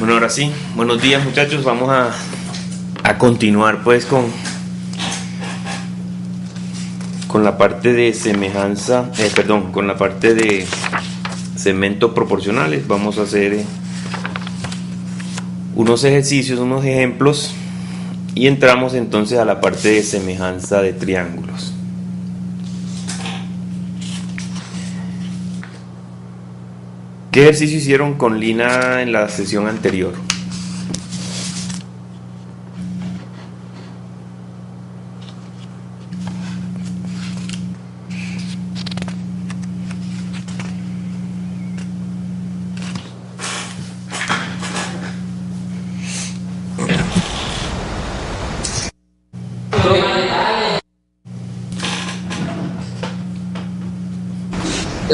Bueno, ahora sí, buenos días muchachos, vamos a continuar pues con la parte de semejanza, con la parte de segmentos proporcionales. Vamos a hacer unos ejercicios, unos ejemplos y entramos entonces a la parte de semejanza de triángulos. ¿Qué ejercicio hicieron con Lina en la sesión anterior?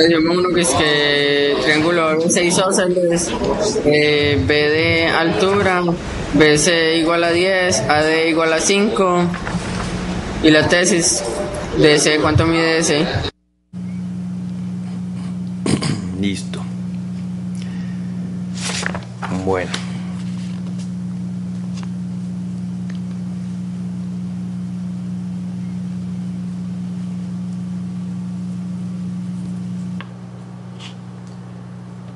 Entonces, yo me uno que es que triángulo 6 isósceles, B de altura, BC igual a 10, AD igual a 5, y la tesis, DC, ¿cuánto mide DC? Listo. Bueno.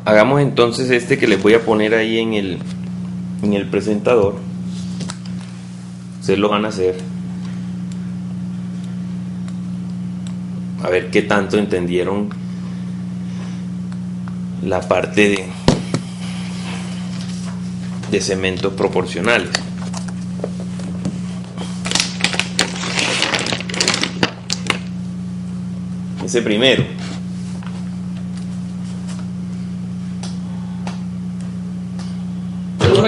Hagamos entonces este que les voy a poner ahí en el presentador. Ustedes lo van a hacer. A ver qué tanto entendieron la parte de segmentos proporcionales. Ese primero.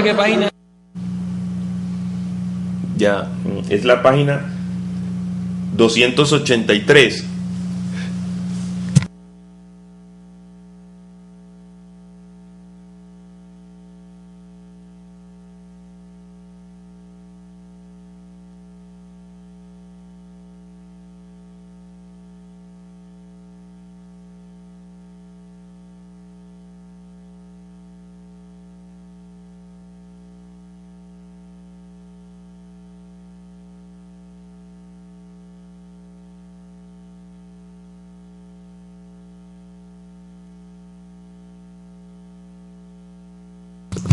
¿Qué página? Ya, es la página 283.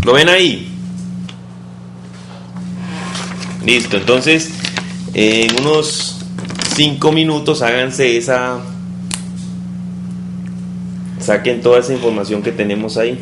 ¿Lo ven ahí? Listo, entonces en unos 5 minutos háganse saquen toda esa información que tenemos ahí.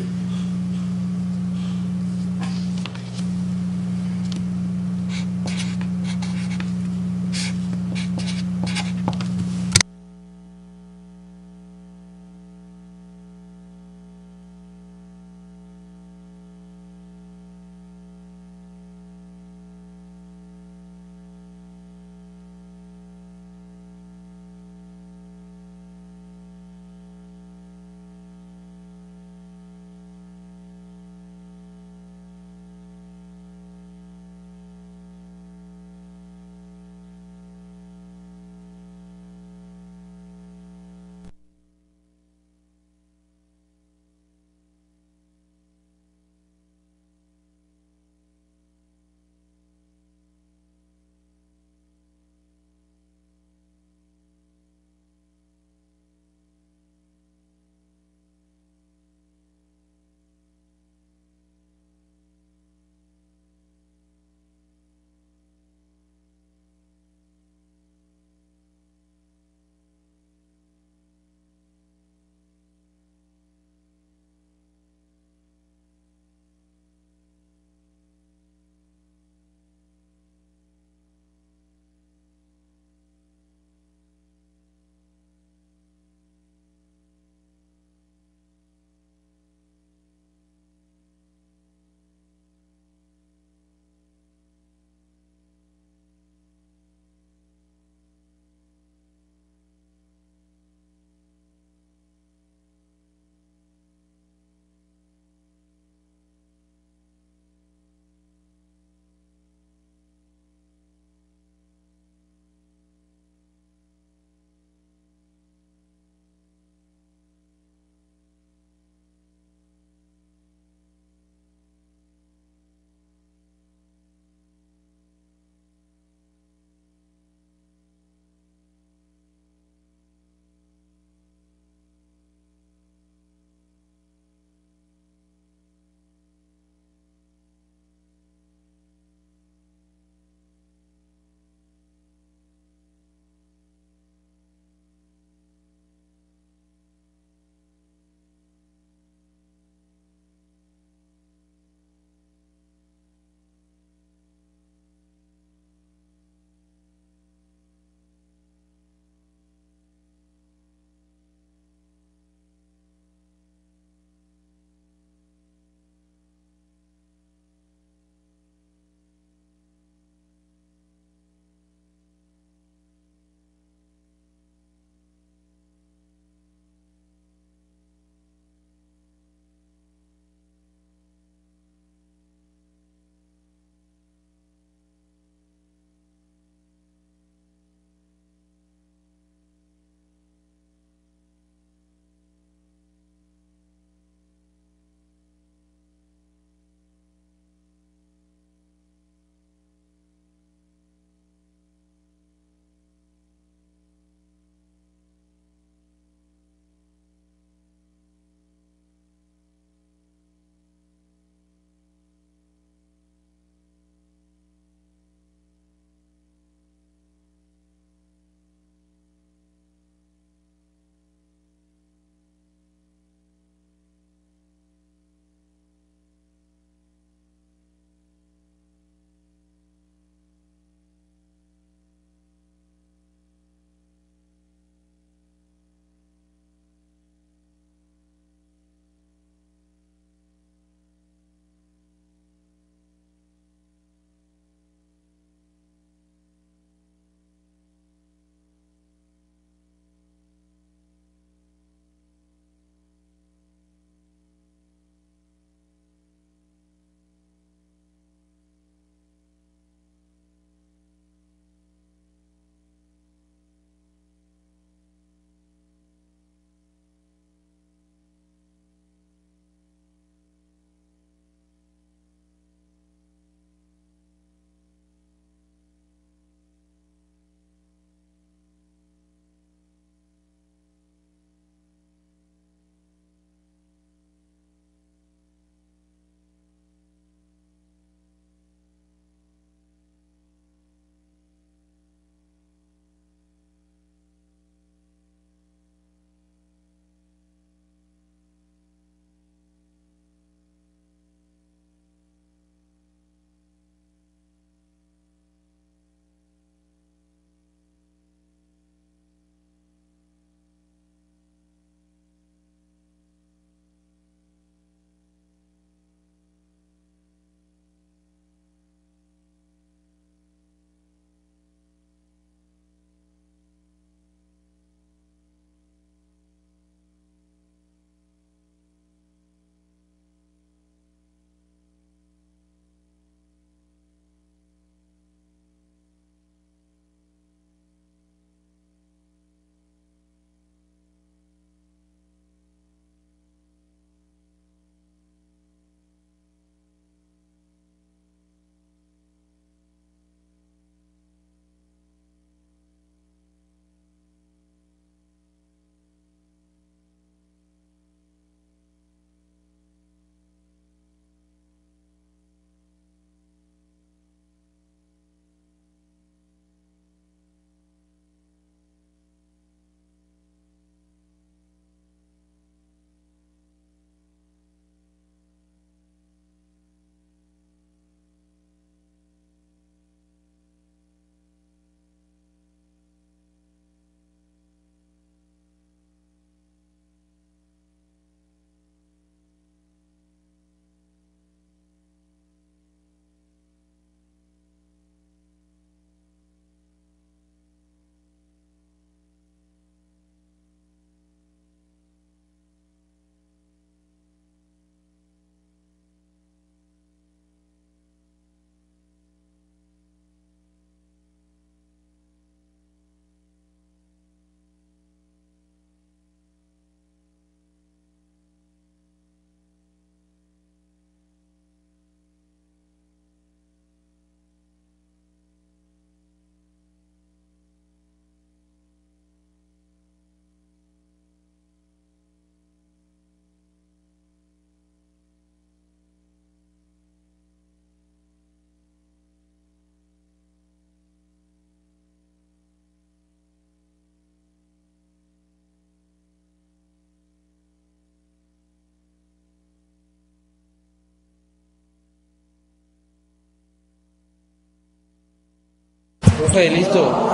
Profe, listo.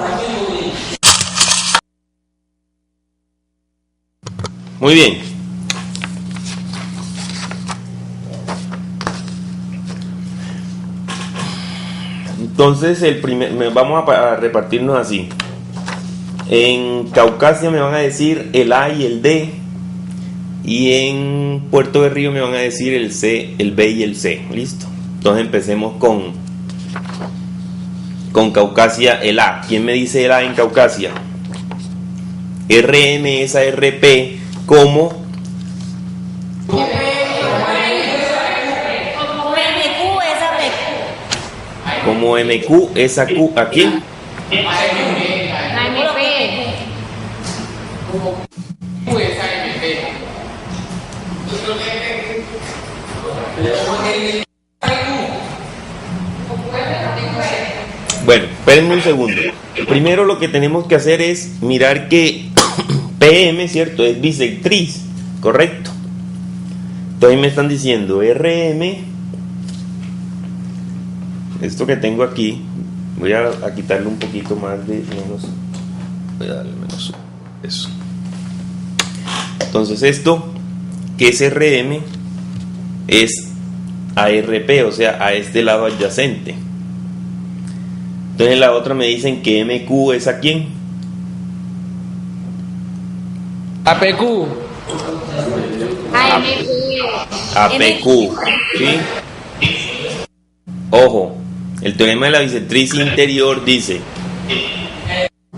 Muy bien. Entonces, vamos a repartirnos así. En Caucasia me van a decir el A y el D. Y en Puerto de Río me van a decir el C, el B y el C. Listo. Entonces empecemos con Caucasia, el A. ¿Quién me dice el A en Caucasia? RM es a RP como MQ es a Q. ¿A quién? Bueno, espérenme un segundo. Primero lo que tenemos que hacer es mirar que PM, ¿cierto? Es bisectriz, ¿correcto? Entonces me están diciendo RM, esto que tengo aquí, voy a quitarle un poquito más de menos, voy a darle menos, eso. Entonces esto, que es RM, es ARP, o sea, a este lado adyacente. Entonces en la otra me dicen que MQ es a quién. APQ. APQ, ¿sí? Ojo, el teorema de la bisectriz interior dice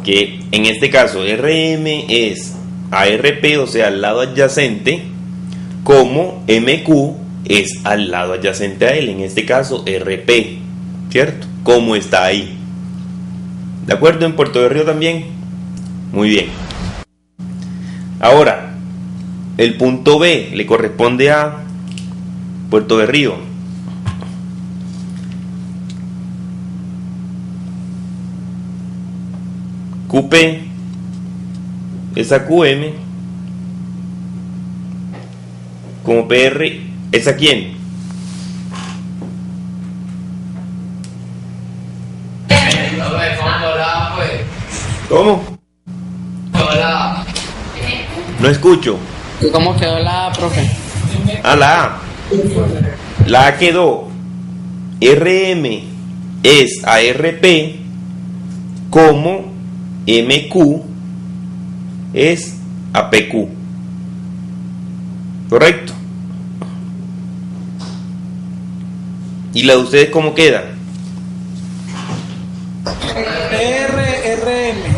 que en este caso RM es ARP, o sea, al lado adyacente, como MQ es al lado adyacente a él, en este caso RP, ¿cierto? Como está ahí. ¿De acuerdo? En Puerto de Río también. Muy bien. Ahora, el punto B le corresponde a Puerto de Río. QP es a QM, como PR es a quién. ¿Cómo? No escucho. ¿Cómo quedó la A, profe? Ah, la A. La A quedó. RM es ARP como MQ es APQ. ¿Correcto? ¿Y la de ustedes cómo queda? RRM.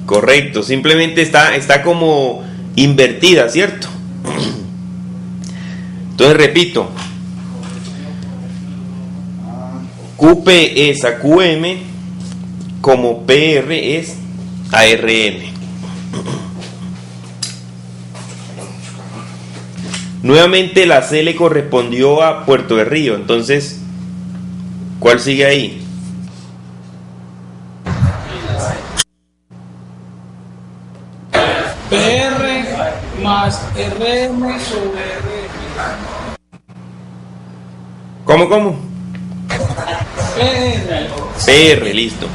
Correcto, simplemente está como invertida, ¿cierto? Entonces repito, QP es a QM como PR es a RM. Nuevamente la C le correspondió a Puerto de Río, entonces, ¿cuál sigue ahí? PR más RM sobre RM. ¿Cómo? PR, listo.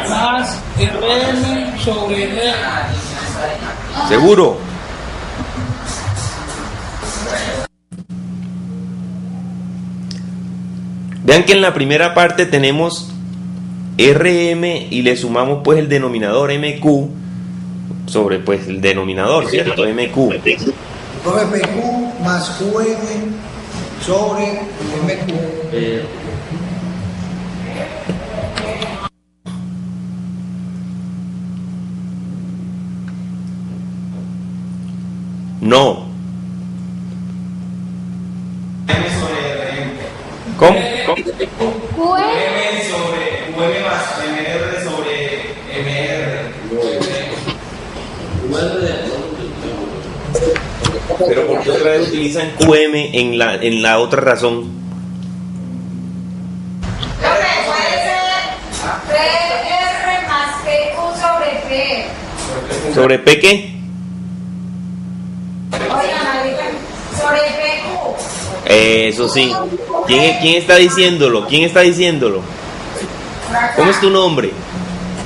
Más RM sobre RM. ¿Seguro? Vean que en la primera parte tenemos RM y le sumamos pues el denominador MQ sobre pues el denominador, ¿cierto? MQ. PQ más QM sobre MQ. No. ¿Cómo? QM sobre QM más MR sobre MR. Pero ¿por qué otra vez utilizan QM en la otra razón? Puede ser PR más PQ sobre P. ¿Sobre P qué? Oigan, sobre PQ. Eso sí. ¿Quién está diciéndolo? ¿Quién está diciéndolo? ¿Cómo es tu nombre?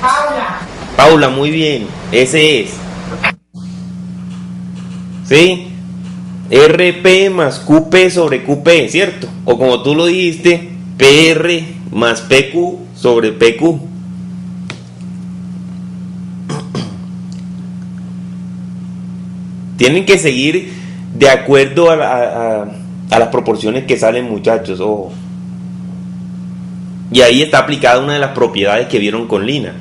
Paula. Paula, muy bien. Ese es. ¿Sí? RP más QP sobre QP, ¿cierto? O como tú lo dijiste, PR más PQ sobre PQ. Tienen que seguir de acuerdo a las proporciones que salen, muchachos. Ojo. Y ahí está aplicada una de las propiedades que vieron con Lina.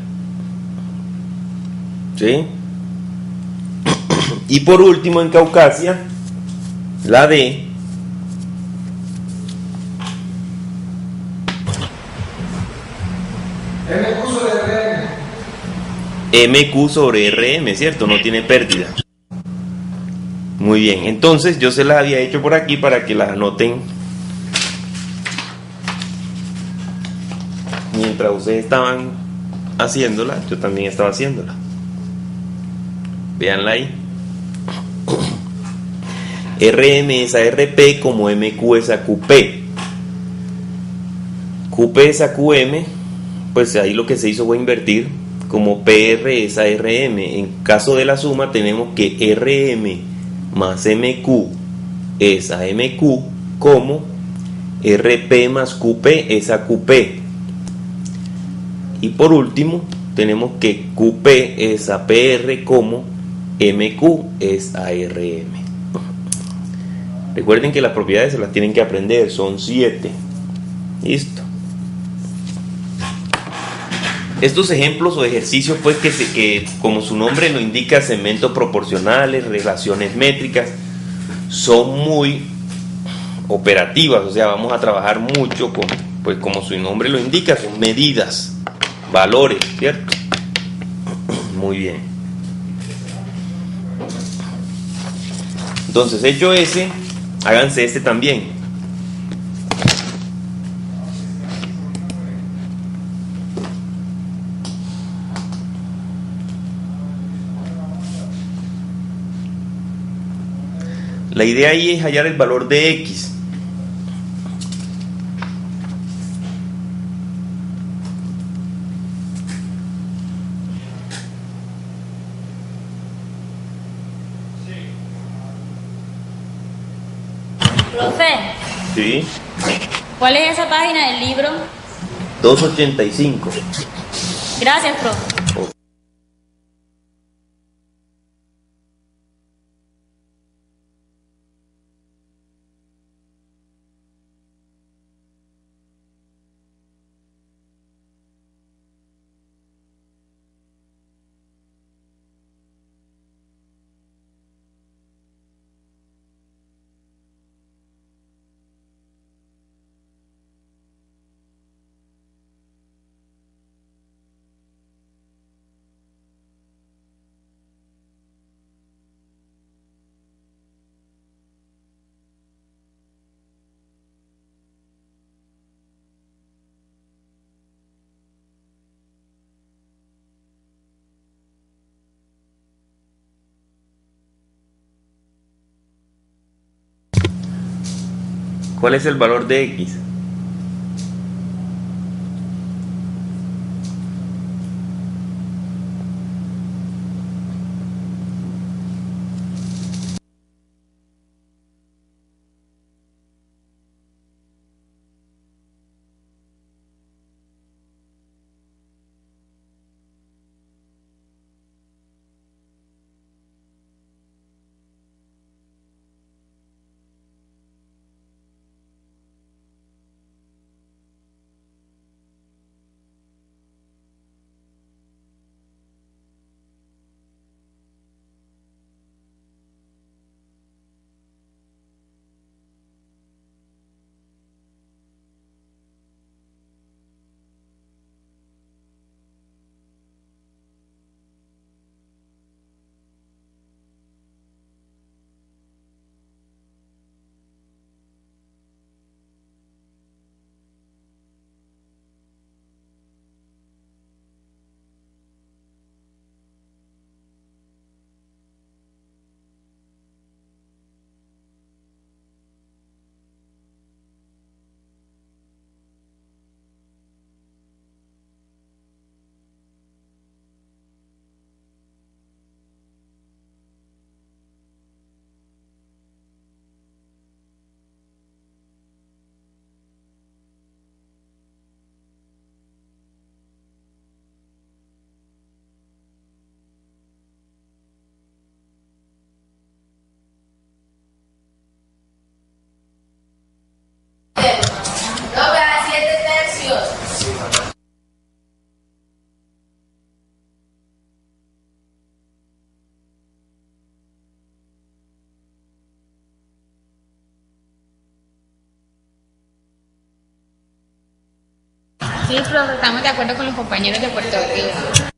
¿Sí? Y por último, en Caucasia, la D MQ sobre RM, ¿cierto? No tiene pérdida. Muy bien, entonces yo se las había hecho por aquí para que las anoten mientras ustedes estaban haciéndola. Yo también estaba haciéndola. Véanla ahí. RM es a RP como MQ es a QP. QP es a QM, pues ahí lo que se hizo fue invertir, como PR es a RM. En caso de la suma tenemos que RM más MQ es a MQ como RP más QP es a QP. Y por último tenemos que QP es a PR como MQ es a RM. Recuerden que las propiedades se las tienen que aprender, son 7. Listo. Estos ejemplos o ejercicios, pues que como su nombre lo indica, segmentos proporcionales, relaciones métricas, son muy operativas, o sea, vamos a trabajar mucho con, pues como su nombre lo indica, son medidas, valores, ¿cierto? Muy bien. Entonces, hecho ese, háganse este también. La idea ahí es hallar el valor de X. Profe, ¿Sí? ¿cuál es esa página del libro? 285. Gracias, profe. ¿Cuál es el valor de X? Sí, profe, estamos de acuerdo con los compañeros de Puerto Rico.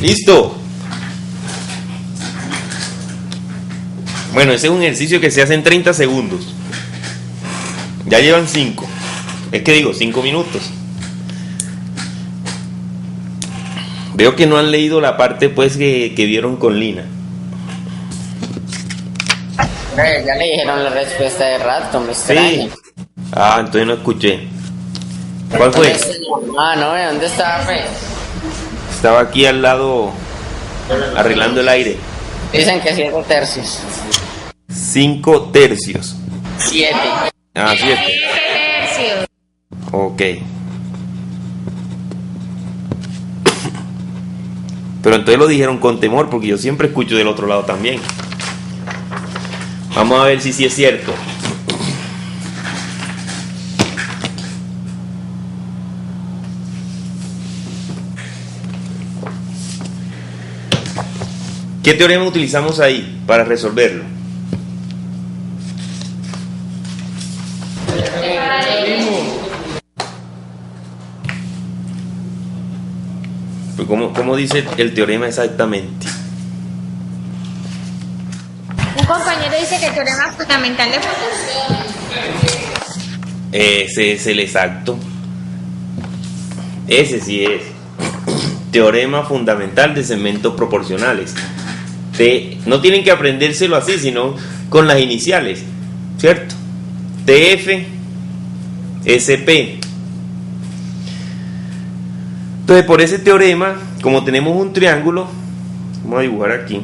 ¡Listo! Bueno, ese es un ejercicio que se hace en 30 segundos. Ya llevan 5. Es que digo, 5 minutos. Veo que no han leído la parte pues que vieron con Lina. Ya le dijeron la respuesta de rato, me extraña. Sí. Ah, entonces no escuché. ¿Cuál fue? Ah, no, ¿dónde estaba, pues? Estaba aquí al lado arreglando el aire. Dicen que 7 tercios. 5 tercios. 7. Ah, 7. Tercios. Ok. Pero entonces lo dijeron con temor, porque yo siempre escucho del otro lado también. Vamos a ver si sí es cierto. ¿Qué teorema utilizamos ahí para resolverlo? Pues ¿cómo dice el teorema exactamente? Un compañero dice que el teorema fundamental de proporciones. Ese es el exacto. Ese sí es. Teorema fundamental de segmentos proporcionales. No tienen que aprendérselo así, sino con las iniciales, ¿cierto? TF, SP. Entonces, por ese teorema, como tenemos un triángulo, vamos a dibujar aquí.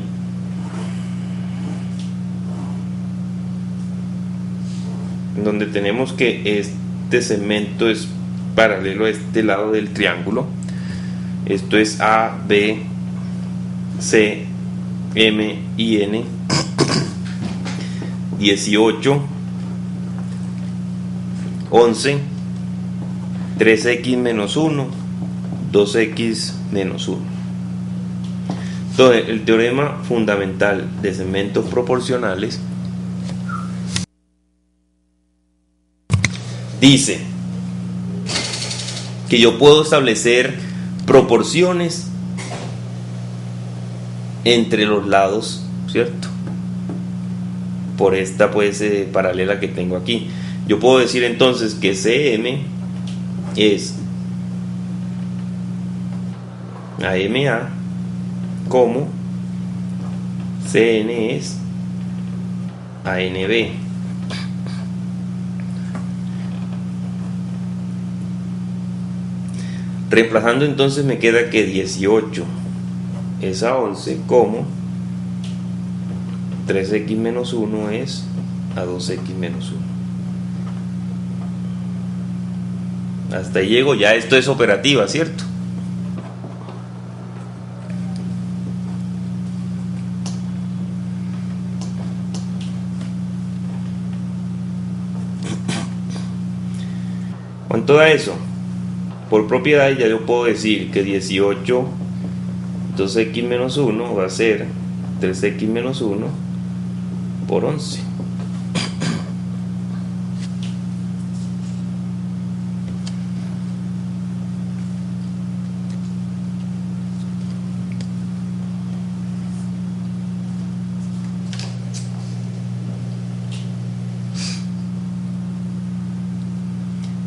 Donde tenemos que este segmento es paralelo a este lado del triángulo. Esto es A, B, C, M y N. 18, 11, 3x menos 1, 2x menos 1. Entonces, el teorema fundamental de segmentos proporcionales dice que yo puedo establecer proporciones entre los lados, ¿cierto? Por esta pues paralela que tengo aquí. Yo puedo decir entonces que CM es AMA como CN es ANB. Reemplazando entonces me queda que 18 es a 11 como 3x menos 1 es a 2x menos 1. Hasta ahí llego, ya esto es operativa, ¿cierto? ¿Cuánto da eso? Por propiedad ya yo puedo decir que 18 2x menos 1 va a ser 3x menos 1 por 11.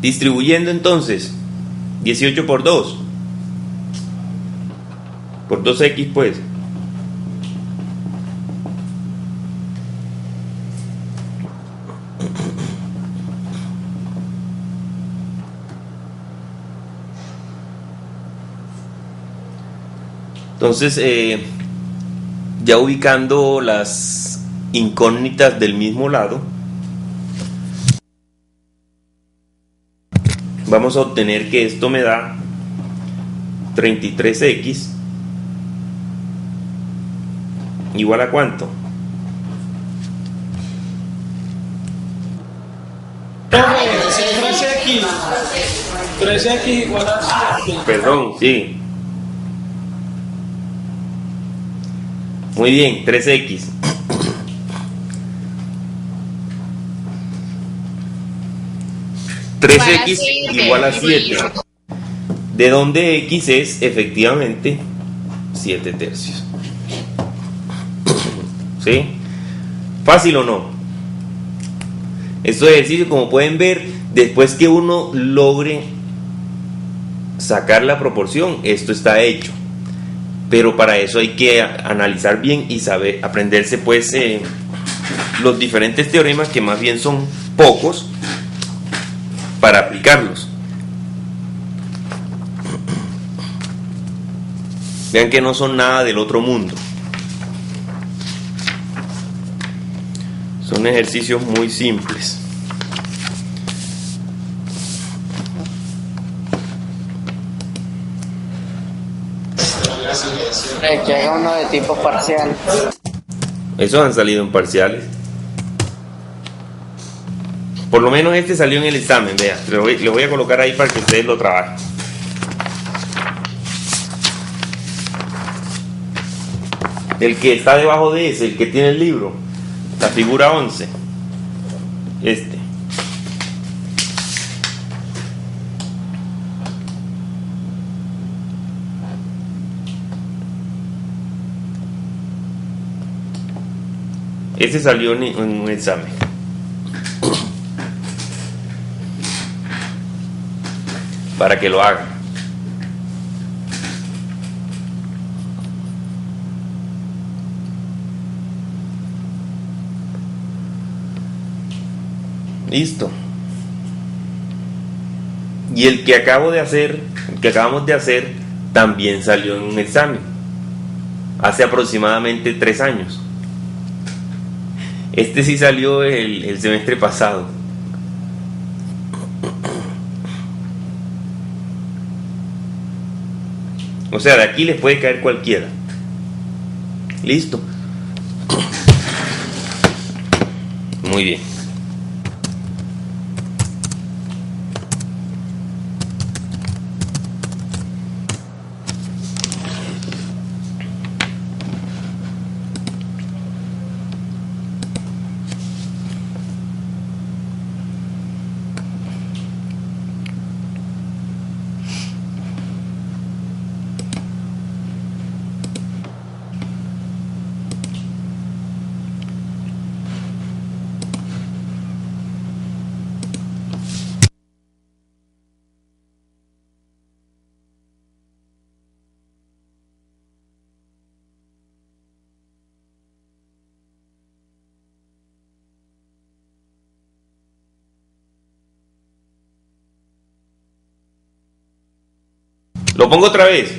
Distribuyendo entonces 18 por 2. Por 2x pues. Entonces, ya ubicando las incógnitas del mismo lado, vamos a obtener que esto me da 33x igual a ¿cuánto? Profe, 3x. 3x igual a 7. Perdón, sí. Muy bien, 3x. Igual a 7. De donde x es efectivamente 7 tercios. ¿Sí? ¿Fácil o no? Estos ejercicios, como pueden ver, después que uno logre sacar la proporción, esto está hecho. Pero para eso hay que analizar bien y saber aprenderse pues los diferentes teoremas, que más bien son pocos, para aplicarlos. Vean que no son nada del otro mundo. Son ejercicios muy simples. Que haga uno de tipo parcial. Esos han salido en parciales. Por lo menos este salió en el examen, vea. Lo voy a colocar ahí para que ustedes lo trabajen. El que está debajo de ese, el que tiene el libro, la figura 11. Este. Ese salió en un examen. Para que lo hagan. Listo. Y el que acabamos de hacer, también salió en un examen. Hace aproximadamente 3 años. Este sí salió el semestre pasado. O sea, de aquí les puede caer cualquiera. Listo. Muy bien. Lo pongo otra vez.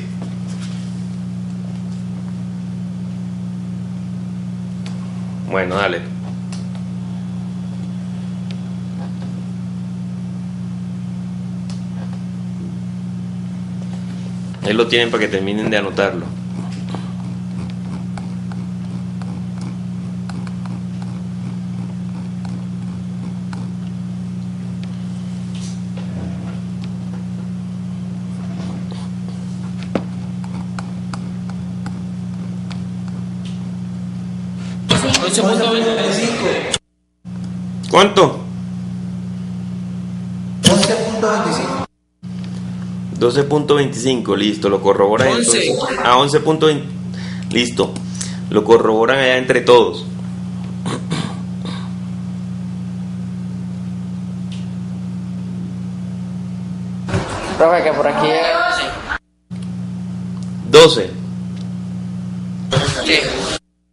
Bueno, dale. Ahí lo tienen para que terminen de anotarlo. ¿Cuánto? 11.25. 12.25, listo, lo corroboran. 11. Entonces, a 11.20, listo, lo corroboran allá entre todos. Profe, que por aquí es 12.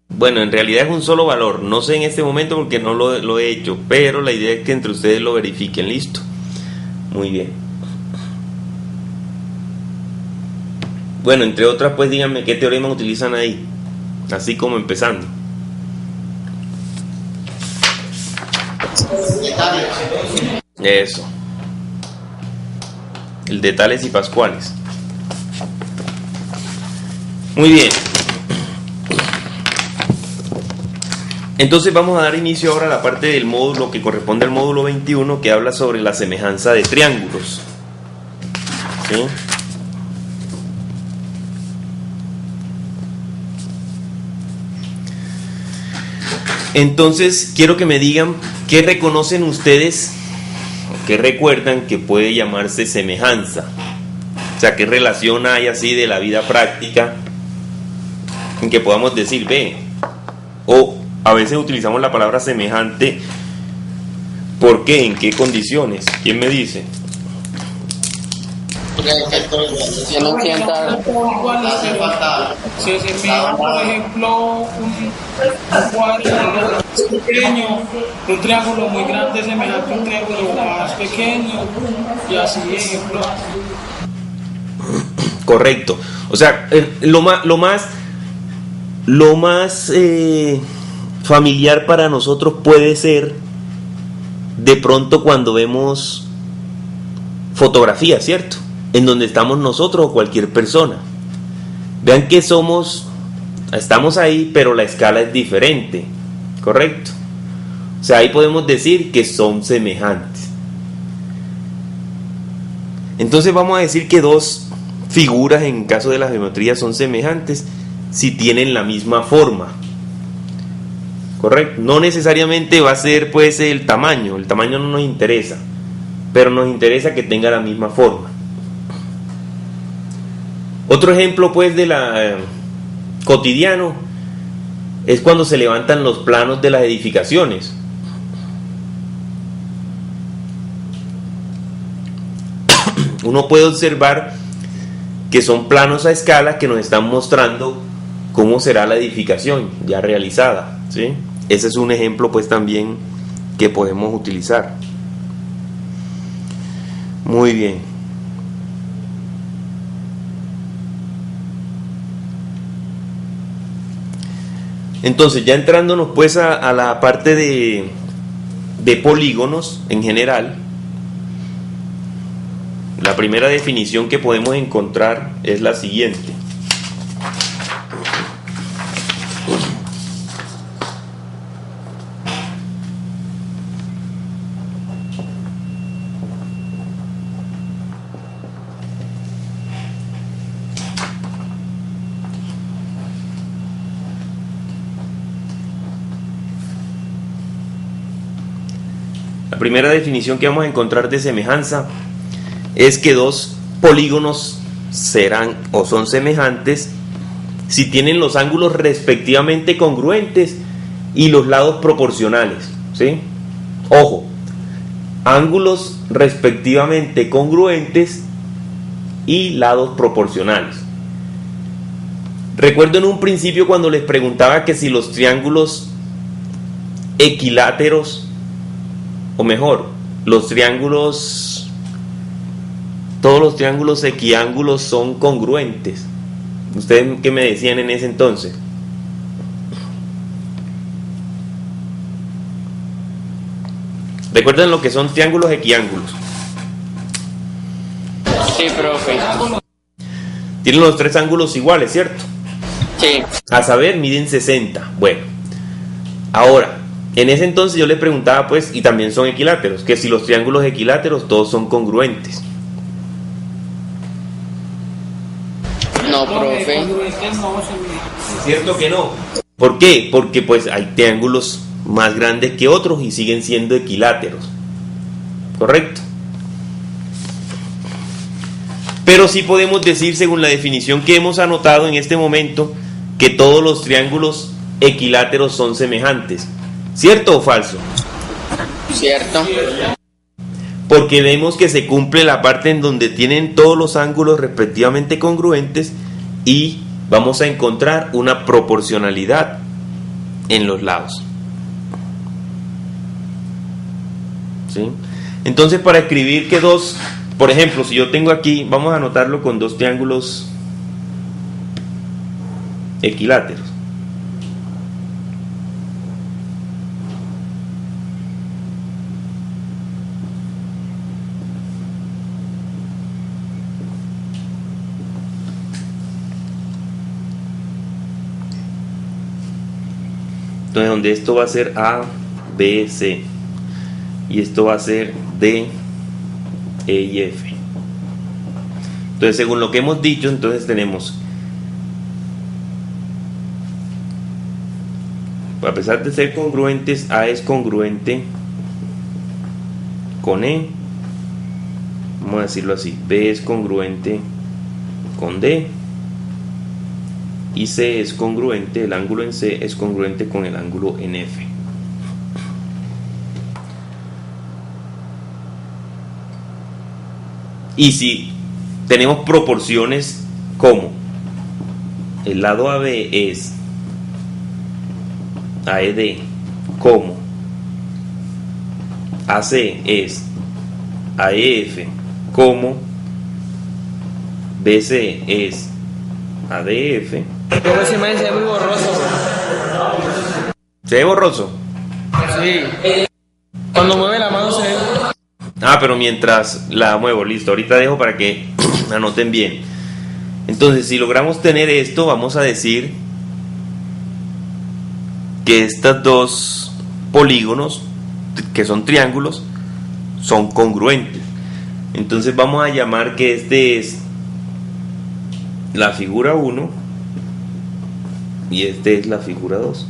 Bueno, en realidad es un solo valor. No sé en este momento porque no lo he hecho, pero la idea es que entre ustedes lo verifiquen. Listo. Muy bien. Bueno, entre otras, pues díganme qué teorema utilizan ahí. Así como empezando. Eso. El de Tales y Pascuales. Muy bien. Entonces vamos a dar inicio ahora a la parte del módulo que corresponde al módulo 21, que habla sobre la semejanza de triángulos. ¿Sí? Entonces quiero que me digan qué reconocen ustedes, o qué recuerdan que puede llamarse semejanza. O sea, qué relación hay así de la vida práctica en que podamos decir, ve, o a veces utilizamos la palabra semejante. ¿Por qué? ¿En qué condiciones? ¿Quién me dice? tienen que entrar. Se asemeja, por ejemplo, un cuadro pequeño, un triángulo muy grande semejante a un triángulo más pequeño, y así, ejemplo. Correcto. O sea, lo más familiar para nosotros puede ser de pronto cuando vemos fotografías, ¿cierto? En donde estamos nosotros o cualquier persona. Vean que estamos ahí, pero la escala es diferente, ¿correcto? O sea, ahí podemos decir que son semejantes. Entonces vamos a decir que dos figuras en caso de la geometría son semejantes si tienen la misma forma, ¿correcto? No necesariamente va a ser pues el tamaño no nos interesa, pero nos interesa que tenga la misma forma. Otro ejemplo pues de la cotidiano es cuando se levantan los planos de las edificaciones. Uno puede observar que son planos a escala que nos están mostrando cómo será la edificación ya realizada, ¿sí? Ese es un ejemplo pues también que podemos utilizar. Muy bien. Entonces, ya entrándonos pues a la parte de polígonos en general, la primera definición que podemos encontrar es la siguiente. La primera definición que vamos a encontrar de semejanza es que dos polígonos serán o son semejantes si tienen los ángulos respectivamente congruentes y los lados proporcionales, ¿sí? Ojo, ángulos respectivamente congruentes y lados proporcionales. Recuerdo en un principio cuando les preguntaba que si los triángulos equiláteros, o mejor, todos los triángulos equiángulos son congruentes. ¿Ustedes qué me decían en ese entonces? ¿Recuerdan lo que son triángulos equiángulos? Sí, profe. Tienen los tres ángulos iguales, ¿cierto? Sí. A saber, miden 60. Bueno, ahora, en ese entonces yo les preguntaba pues, y también son equiláteros, que si los triángulos equiláteros todos son congruentes. No, profe. ¿Cierto que no? ¿Por qué? Porque pues hay triángulos más grandes que otros y siguen siendo equiláteros, ¿correcto? Pero sí podemos decir, según la definición que hemos anotado en este momento, que todos los triángulos equiláteros son semejantes. ¿Cierto o falso? Cierto. porque vemos que se cumple la parte en donde tienen todos los ángulos respectivamente congruentes y vamos a encontrar una proporcionalidad en los lados. ¿Sí? Entonces, para escribir que dos, por ejemplo, si yo tengo aquí, vamos a anotarlo con dos triángulos equiláteros. Entonces, donde esto va a ser A, B, C y esto va a ser D, E y F. Entonces, según lo que hemos dicho, entonces tenemos, a pesar de ser congruentes, A es congruente con E, vamos a decirlo así, B es congruente con D y C es congruente, el ángulo en C es congruente con el ángulo en F. Y si tenemos proporciones como el lado AB es AED, como AC es AEF, como BC es ADF. Pero esa imagen se ve muy borroso. ¿Se ve borroso? Sí. Cuando mueve la mano se ve. Ah, pero mientras la muevo, listo. Ahorita dejo para que anoten bien. Entonces, si logramos tener esto, vamos a decir que estos dos polígonos, que son triángulos, son congruentes. Entonces vamos a llamar que este es la figura 1 y este es la figura 2.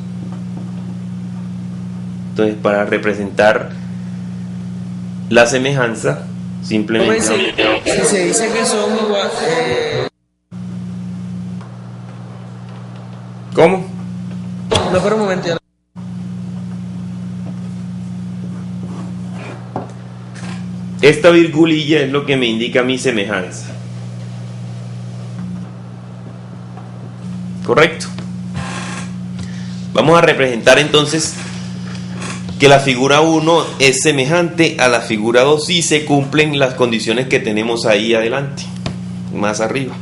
Entonces, para representar la semejanza, simplemente Si se dice que son igual, ¿cómo? no, pero un momento. Esta virgulilla es lo que me indica mi semejanza. ¿Correcto? Vamos a representar entonces que la figura 1 es semejante a la figura 2 si se cumplen las condiciones que tenemos ahí adelante, más arriba.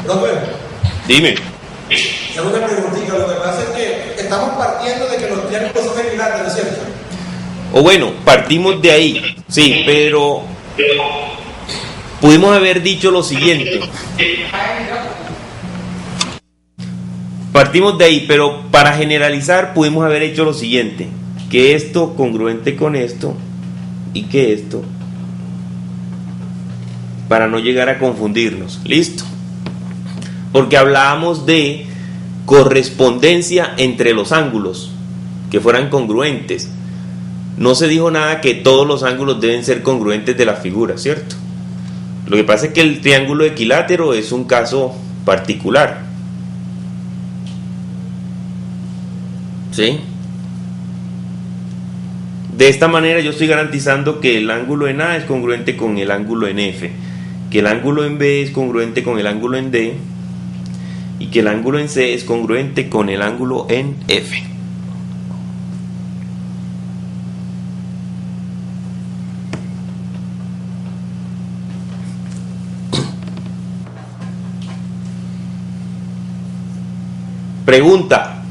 Profe, Dime. segunda preguntita. Lo que pasa es que estamos partiendo de que los triángulos son equiláteros, ¿no es cierto? O bueno, partimos de ahí, sí, pero pudimos haber dicho lo siguiente. Partimos de ahí, pero para generalizar pudimos haber hecho lo siguiente: que esto congruente con esto y que esto, para no llegar a confundirnos. ¿Listo? Porque hablábamos de correspondencia entre los ángulos, que fueran congruentes. No se dijo nada que todos los ángulos deben ser congruentes de la figura, ¿cierto? Lo que pasa es que el triángulo equilátero es un caso particular. ¿Sí? De esta manera yo estoy garantizando que el ángulo en A es congruente con el ángulo en F, que el ángulo en B es congruente con el ángulo en D y que el ángulo en C es congruente con el ángulo en F. Pregunta: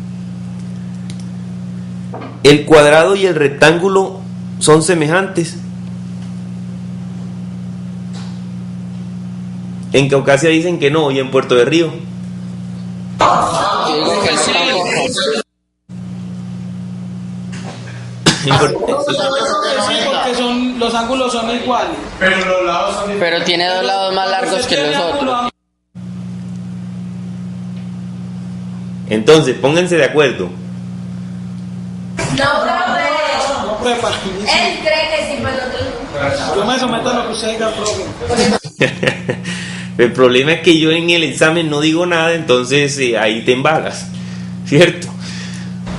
¿el cuadrado y el rectángulo son semejantes? En Caucasia dicen que no, y en Puerto de Río. Digo que sí. Porque los ángulos son iguales. Pero los lados son diferentes. Pero tiene dos lados más largos que los otros. Entonces, pónganse de acuerdo. No, profe. profe, partidísimo. Él cree que sí, pero otro no. Yo me someto a lo que usted diga, profe. El problema es que yo en el examen no digo nada, entonces ahí te embalas, ¿cierto?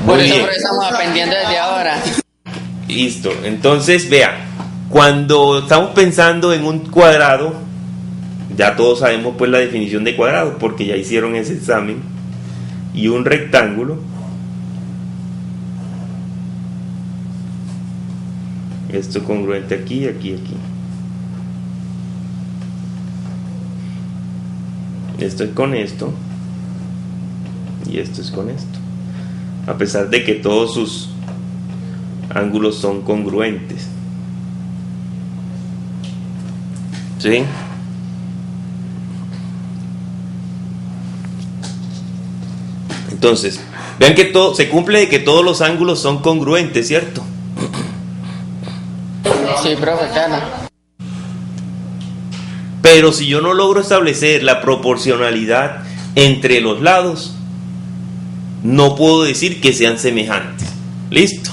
Por Muy eso bien. estamos aprendiendo desde ahora. Listo, entonces vea, cuando estamos pensando en un cuadrado, ya todos sabemos pues la definición de cuadrado, porque ya hicieron ese examen, y un rectángulo, esto es congruente aquí, aquí, aquí. Esto es con esto, y esto es con esto, a pesar de que todos sus ángulos son congruentes. ¿Sí? Entonces, vean que todo se cumple de que todos los ángulos son congruentes, ¿cierto? Sí, profe, claro. Pero si yo no logro establecer la proporcionalidad entre los lados, no puedo decir que sean semejantes. ¿Listo?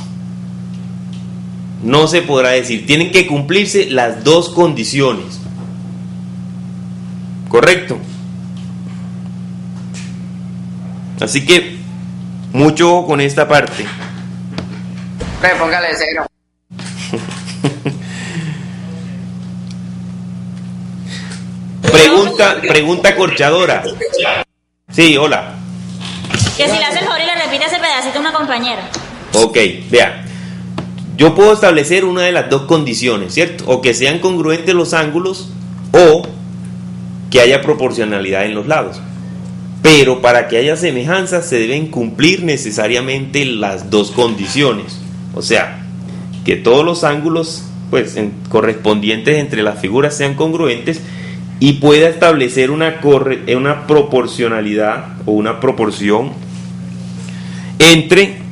No se podrá decir. Tienen que cumplirse las dos condiciones. ¿Correcto? Así que, mucho ojo con esta parte. Profe, póngale 0. Pregunta corchadora. Sí, hola. Que si le hace el favor y le repite ese pedacito a una compañera. Ok, vea. Yo puedo establecer una de las dos condiciones, ¿cierto? O que sean congruentes los ángulos o que haya proporcionalidad en los lados. Pero para que haya semejanza se deben cumplir necesariamente las dos condiciones. O sea, que todos los ángulos correspondientes entre las figuras sean congruentes y pueda establecer una proporcionalidad o una proporción entre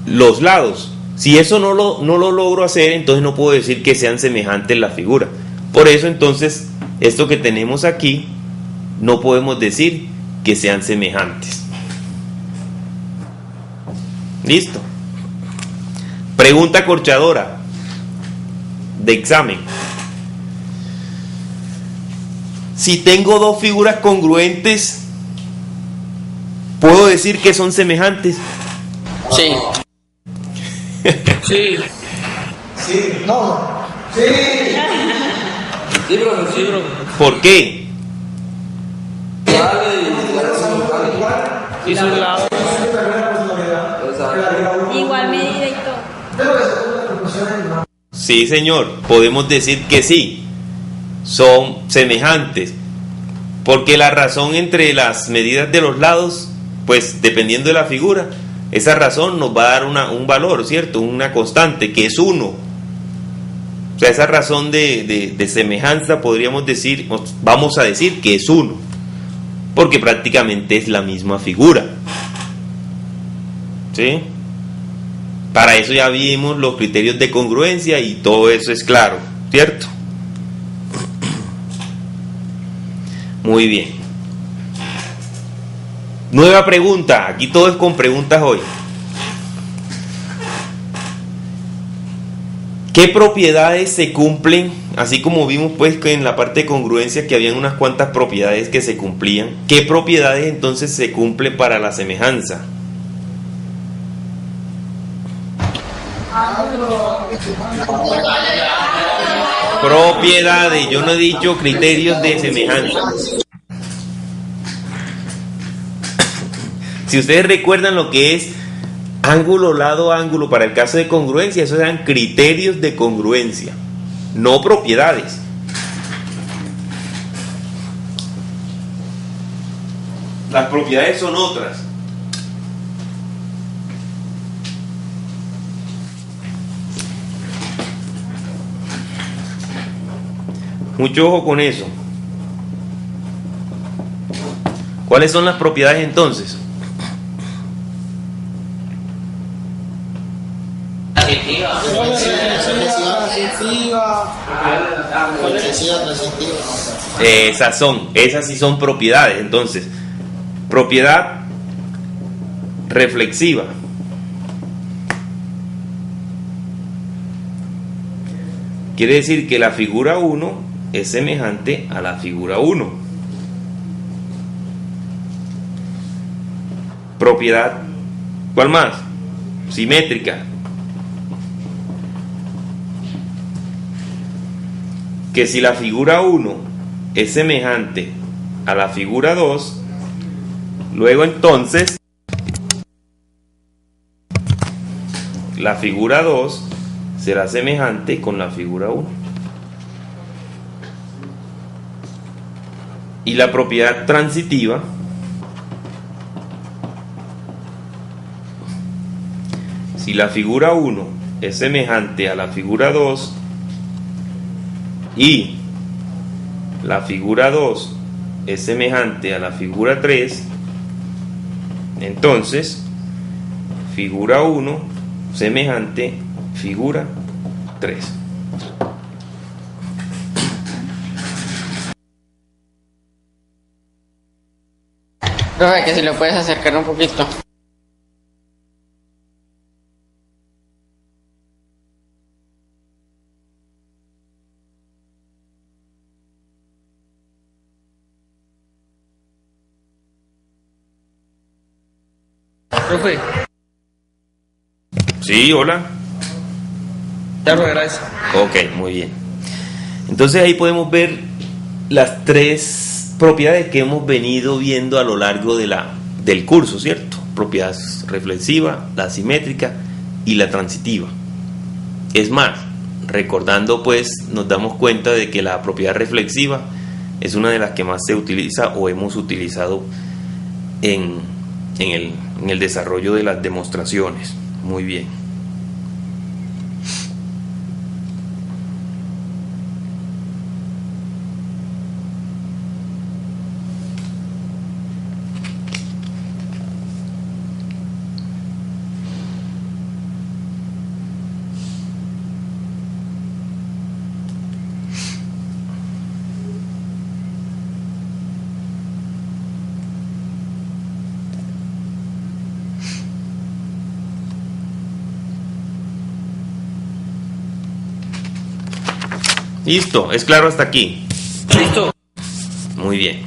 los lados. Si eso no lo logro hacer, entonces no puedo decir que sean semejantes las figuras. Por eso entonces esto que tenemos aquí no podemos decir que sean semejantes. Listo. Pregunta corchadora de examen. Si tengo dos figuras congruentes, ¿puedo decir que son semejantes? Sí. Sí. Sí, no. Sí. Sí, profe, sí, profe. ¿Por qué? Y su lado. Igual medida y todo. Sí, señor, podemos decir que sí, son semejantes, porque la razón entre las medidas de los lados, pues dependiendo de la figura, esa razón nos va a dar un valor, ¿cierto? Una constante, que es 1. O sea, esa razón de semejanza podríamos decir, vamos a decir que es 1, porque prácticamente es la misma figura. ¿Sí? Para eso ya vimos los criterios de congruencia y todo eso es claro, ¿cierto? Muy bien. Nueva pregunta. Aquí todo es con preguntas hoy. ¿Qué propiedades se cumplen? Así como vimos pues que en la parte de congruencia que habían unas cuantas propiedades que se cumplían. ¿Qué propiedades entonces se cumplen para la semejanza? Propiedades, yo no he dicho criterios de semejanza. Si ustedes recuerdan lo que es ángulo, lado, ángulo para el caso de congruencia, esos eran criterios de congruencia, no propiedades. Las propiedades son otras. Mucho ojo con eso. ¿Cuáles son las propiedades entonces? Esas sí son propiedades. Entonces, propiedad reflexiva. Quiere decir que la figura 1 es semejante a la figura 1. Propiedad, ¿cuál más? Simétrica. Que si la figura 1 es semejante a la figura 2, luego entonces la figura 2 será semejante con la figura 1. Y la propiedad transitiva si la figura 1 es semejante a la figura 2 y la figura 2 es semejante a la figura 3, entonces figura 1 semejante figura 3. Profe, que si lo puedes acercar un poquito. Profe. Sí, hola. Ya, profe, gracias. Ok, muy bien. Entonces ahí podemos ver las tres propiedades que hemos venido viendo a lo largo del curso, ¿cierto? Propiedad reflexiva, la simétrica y la transitiva. Es más, recordando pues nos damos cuenta de que la propiedad reflexiva es una de las que más se utiliza o hemos utilizado en el desarrollo de las demostraciones. Muy bien. Listo, ¿es claro hasta aquí? Listo. Muy bien.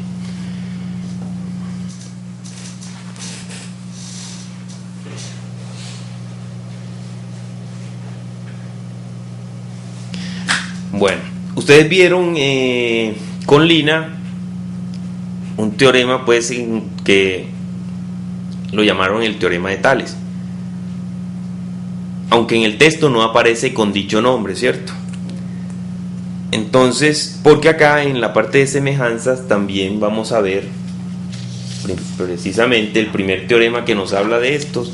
Bueno, ustedes vieron con Lina un teorema pues que lo llamaron el teorema de Tales, aunque en el texto no aparece con dicho nombre, ¿cierto? Entonces, porque acá en la parte de semejanzas también vamos a ver precisamente el primer teorema que nos habla de estos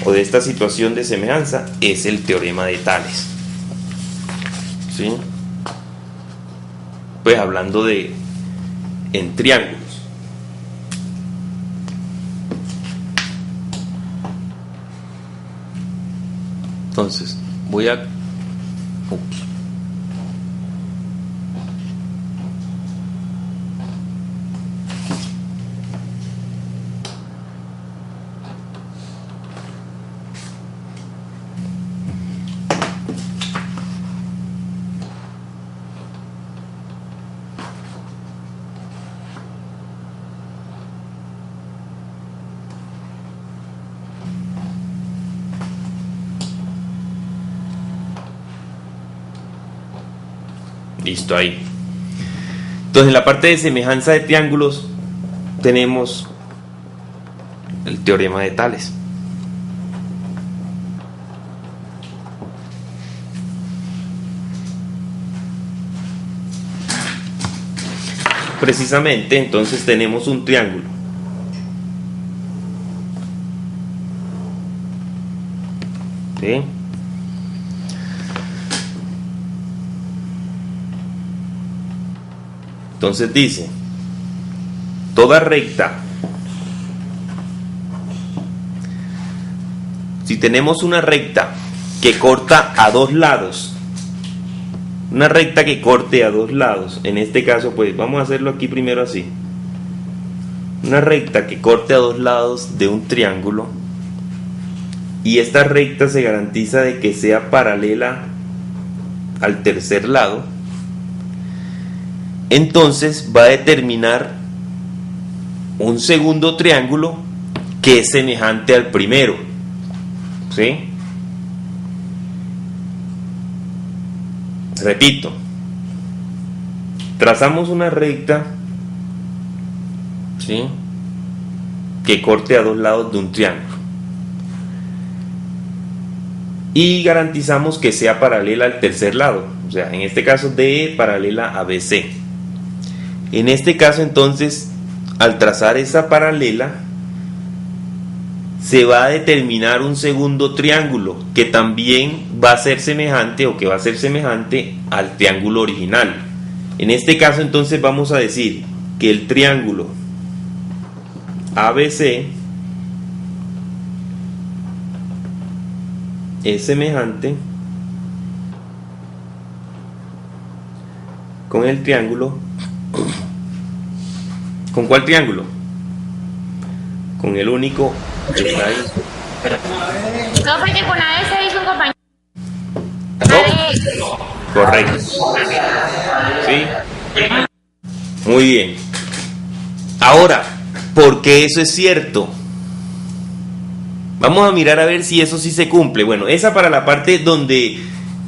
o de esta situación de semejanza es el teorema de Tales. ¿Sí? Pues hablando en triángulos. Entonces, voy a... Listo, ahí. Entonces, en la parte de semejanza de triángulos tenemos el teorema de Tales. Precisamente, entonces tenemos un triángulo. ¿Sí? Entonces dice, toda recta, si tenemos una recta que corta a dos lados, una recta que corte a dos lados, en este caso pues vamos a hacerlo aquí primero así, una recta que corte a dos lados de un triángulo, y esta recta se garantiza de que sea paralela al tercer lado, entonces va a determinar un segundo triángulo que es semejante al primero, ¿sí? Repito, trazamos una recta, ¿sí?, que corte a dos lados de un triángulo y garantizamos que sea paralela al tercer lado, o sea, en este caso DE paralela a BC. En este caso, entonces, al trazar esa paralela, se va a determinar un segundo triángulo que también va a ser semejante, o que va a ser semejante al triángulo original. En este caso, entonces, vamos a decir que el triángulo ABC es semejante con el triángulo. ¿Con cuál triángulo? Con el único que está ahí. No, porque con AD se hizo un compañero. ¿No? Correcto. ¿Sí? Muy bien. Ahora, ¿por qué eso es cierto? Vamos a mirar a ver si eso sí se cumple. Bueno, esa para la parte donde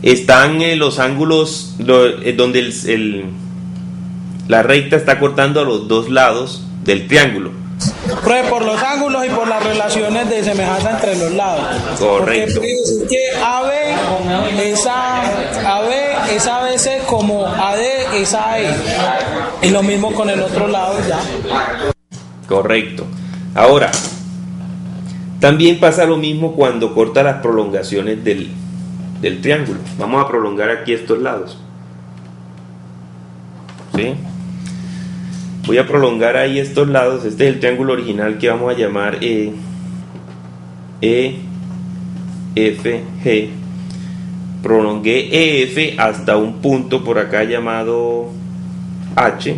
están los ángulos, donde la recta está cortando a los dos lados del triángulo. Por los ángulos y por las relaciones de semejanza entre los lados. Correcto. Porque decir que AB es ABC como AD es AE. Y lo mismo con el otro lado ya. Correcto. Ahora, también pasa lo mismo cuando corta las prolongaciones del triángulo. Vamos a prolongar aquí estos lados. ¿Sí? Voy a prolongar ahí estos lados. Este es el triángulo original que vamos a llamar EFG. Prolongué EF hasta un punto por acá llamado H.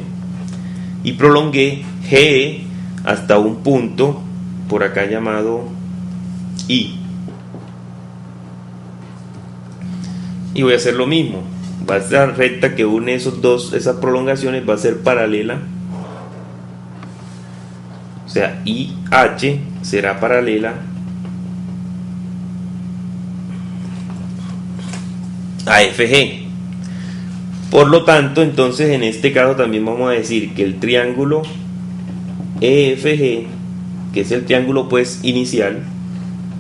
Y prolongué GE hasta un punto por acá llamado I. Y voy a hacer lo mismo. Va a ser la recta que une esas prolongaciones, va a ser paralela. O sea, IH será paralela a FG. Por lo tanto, entonces en este caso también vamos a decir que el triángulo EFG, que es el triángulo pues inicial,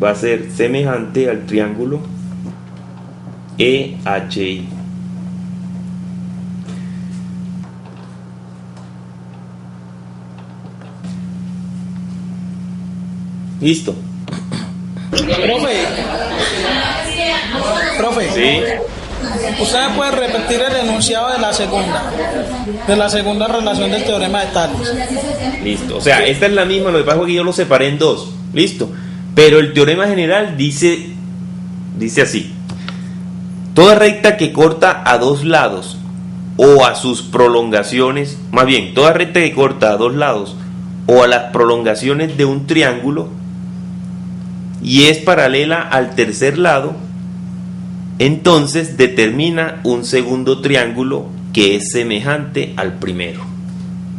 va a ser semejante al triángulo EHI. Listo. Profe. Sí. ¿Usted me puede repetir el enunciado de la segunda relación del teorema de Tales? Listo. O sea, esta es la misma, lo que pasa es que yo lo separé en dos. Listo. Pero el teorema general dice así: toda recta que corta a dos lados o a sus prolongaciones, más bien, toda recta que corta a dos lados o a las prolongaciones de un triángulo y es paralela al tercer lado, entonces determina un segundo triángulo que es semejante al primero.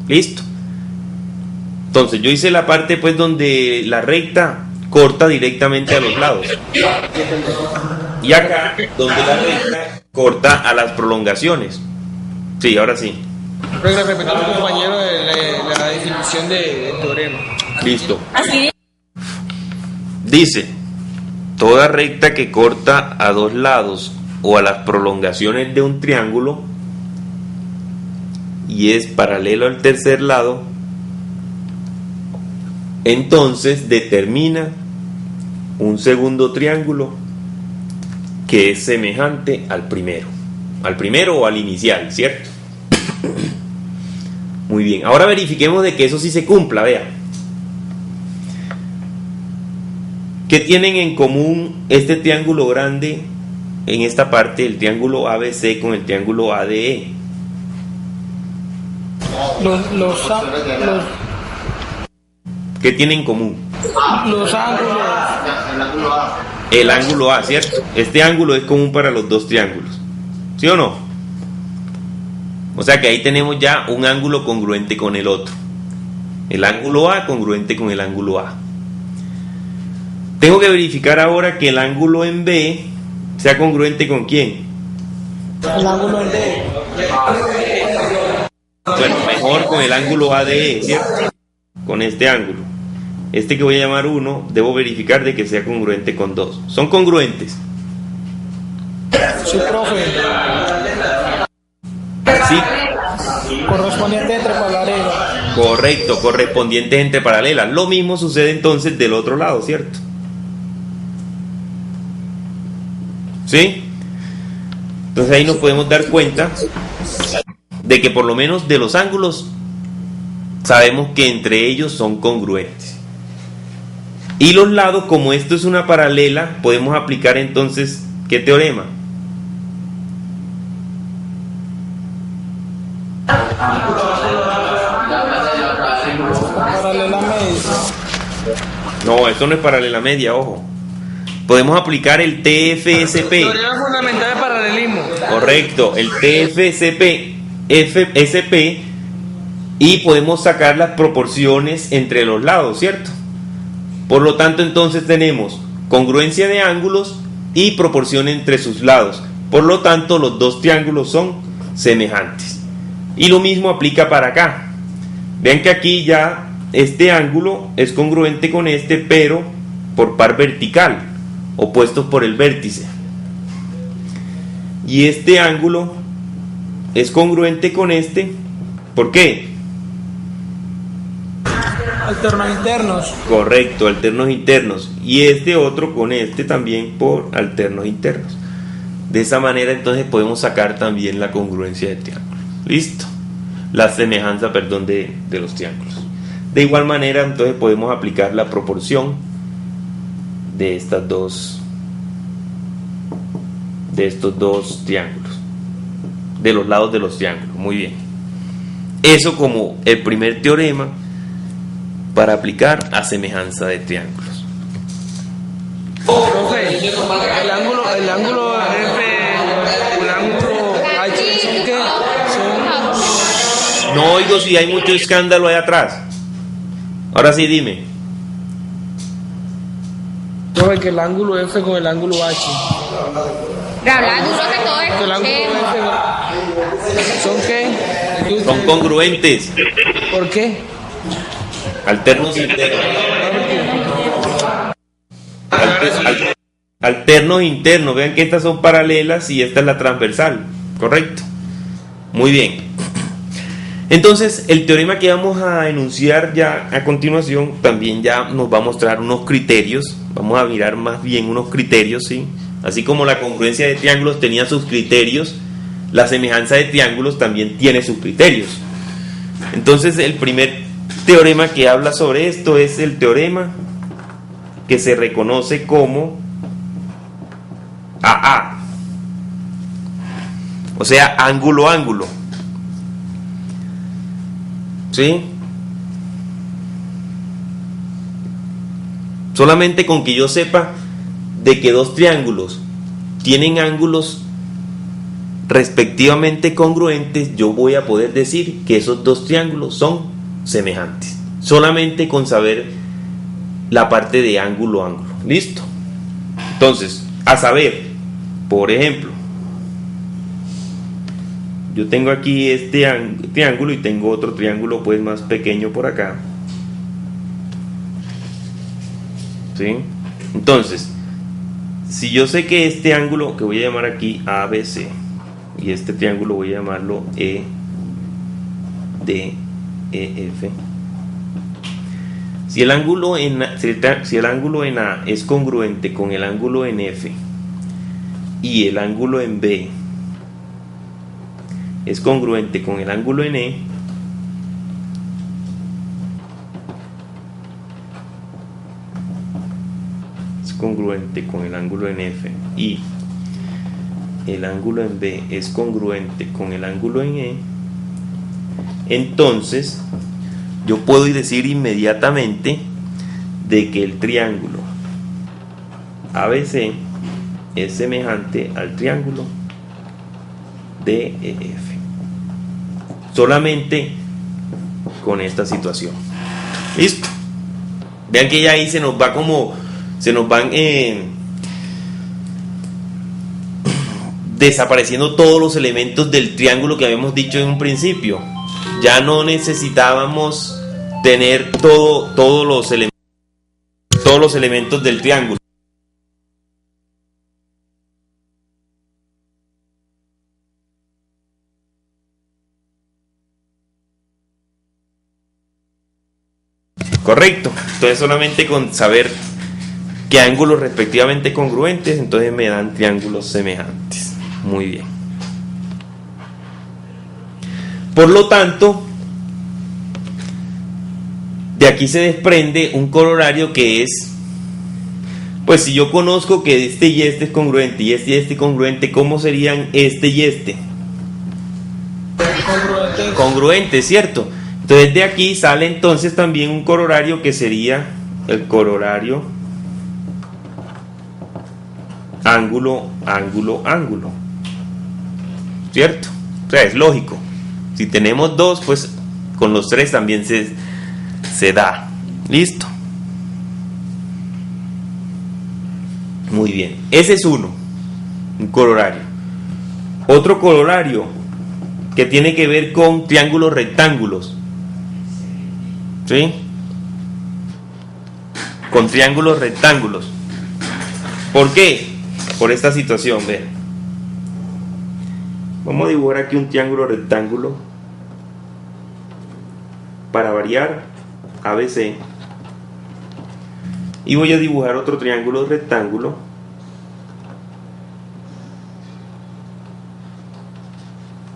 Listo. Entonces yo hice la parte pues donde la recta corta directamente a los lados, y acá donde la recta corta a las prolongaciones. Sí, ahora sí. Repetamos, compañero, la definición del teorema. Listo. Dice: toda recta que corta a dos lados o a las prolongaciones de un triángulo y es paralelo al tercer lado, entonces determina un segundo triángulo que es semejante al primero o al inicial, ¿cierto? Muy bien, ahora verifiquemos de que eso sí se cumpla. Vean, ¿qué tienen en común este triángulo grande en esta parte, el triángulo ABC con el triángulo ADE? ¿Qué tienen en común? Los ángulos. El ángulo A, ¿cierto? Este ángulo es común para los dos triángulos. ¿Sí o no? O sea que ahí tenemos ya un ángulo congruente con el otro. El ángulo A congruente con el ángulo A. Tengo que verificar ahora que el ángulo en B sea congruente con ¿quién? El ángulo en D. Bueno, mejor con el ángulo ADE, ¿cierto? Con este ángulo. Este que voy a llamar 1, debo verificar de que sea congruente con 2. ¿Son congruentes? Sí, profe. Sí. Correspondiente entre paralelas. Correcto, correspondientes entre paralelas. Lo mismo sucede entonces del otro lado, ¿cierto? ¿Sí? Entonces ahí nos podemos dar cuenta de que por lo menos de los ángulos sabemos que entre ellos son congruentes. Y los lados, como esto es una paralela, podemos aplicar entonces ¿qué teorema? Paralela media. No, esto no es paralela media, ojo. Podemos aplicar el TFSP. Teoría fundamental de paralelismo. Correcto, el TFSP y podemos sacar las proporciones entre los lados, ¿cierto? Por lo tanto, entonces tenemos congruencia de ángulos y proporción entre sus lados. Por lo tanto, los dos triángulos son semejantes. Y lo mismo aplica para acá. Vean que aquí ya este ángulo es congruente con este, pero por par vertical, opuestos por el vértice. Y este ángulo es congruente con este. ¿Por qué? Alternos internos. Correcto, alternos internos. Y este otro con este también por alternos internos. De esa manera entonces podemos sacar también la congruencia de triángulos. Listo. La semejanza, perdón, de los triángulos. De igual manera entonces podemos aplicar la proporción de estos dos triángulos, de los lados de los triángulos. Muy bien. Eso como el primer teorema para aplicar a semejanza de triángulos. Profe, el ángulo F, el ángulo H, ¿son qué? No oigo si hay mucho escándalo ahí atrás. Ahora sí, dime. Profe, que el ángulo F con el ángulo H. Hablando, profe, todo Que el ángulo F ¿son qué? Son congruentes. ¿Por qué? Alternos internos. Alternos internos. Vean que estas son paralelas y esta es la transversal. Correcto. Muy bien. Entonces, el teorema que vamos a enunciar ya a continuación también ya nos va a mostrar unos criterios. Vamos a mirar más bien unos criterios, ¿sí? Así como la congruencia de triángulos tenía sus criterios, la semejanza de triángulos también tiene sus criterios. Entonces, el primer teorema que habla sobre esto es el teorema que se reconoce como AA, o sea, ángulo-ángulo. ¿Sí? Solamente con que yo sepa de que dos triángulos tienen ángulos respectivamente congruentes, yo voy a poder decir que esos dos triángulos son semejantes. Solamente con saber la parte de ángulo-ángulo. ¿Listo? Entonces, a saber, por ejemplo, yo tengo aquí este triángulo y tengo otro triángulo pues más pequeño por acá. ¿Sí? Entonces, si yo sé que este ángulo que voy a llamar aquí ABC y este triángulo voy a llamarlo EDEF, si el ángulo en A es congruente con el ángulo en F y el ángulo en B es congruente con el ángulo en E, es congruente con el ángulo en F y el ángulo en B es congruente con el ángulo en E, entonces yo puedo decir inmediatamente de que el triángulo ABC es semejante al triángulo DEF. Solamente con esta situación. Listo. Vean que ya ahí se nos va como, se nos van desapareciendo todos los elementos del triángulo que habíamos dicho en un principio. Ya no necesitábamos tener todos los elementos del triángulo. Correcto. Entonces solamente con saber qué ángulos respectivamente congruentes, entonces me dan triángulos semejantes. Muy bien. Por lo tanto, de aquí se desprende un corolario que es, pues si yo conozco que este y este es congruente y este congruente, ¿cómo serían este y este? Congruentes, ¿cierto? Entonces de aquí sale entonces también un corolario que sería el corolario ángulo, ángulo, ángulo, ¿cierto? O sea, es lógico. Si tenemos dos, pues con los tres también se da. Listo. Muy bien. Ese es uno, un corolario. Otro corolario que tiene que ver con triángulos rectángulos. ¿Sí? Con triángulos rectángulos. ¿Por qué? Por esta situación, vean. Vamos a dibujar aquí un triángulo rectángulo. Para variar, ABC. Y voy a dibujar otro triángulo rectángulo.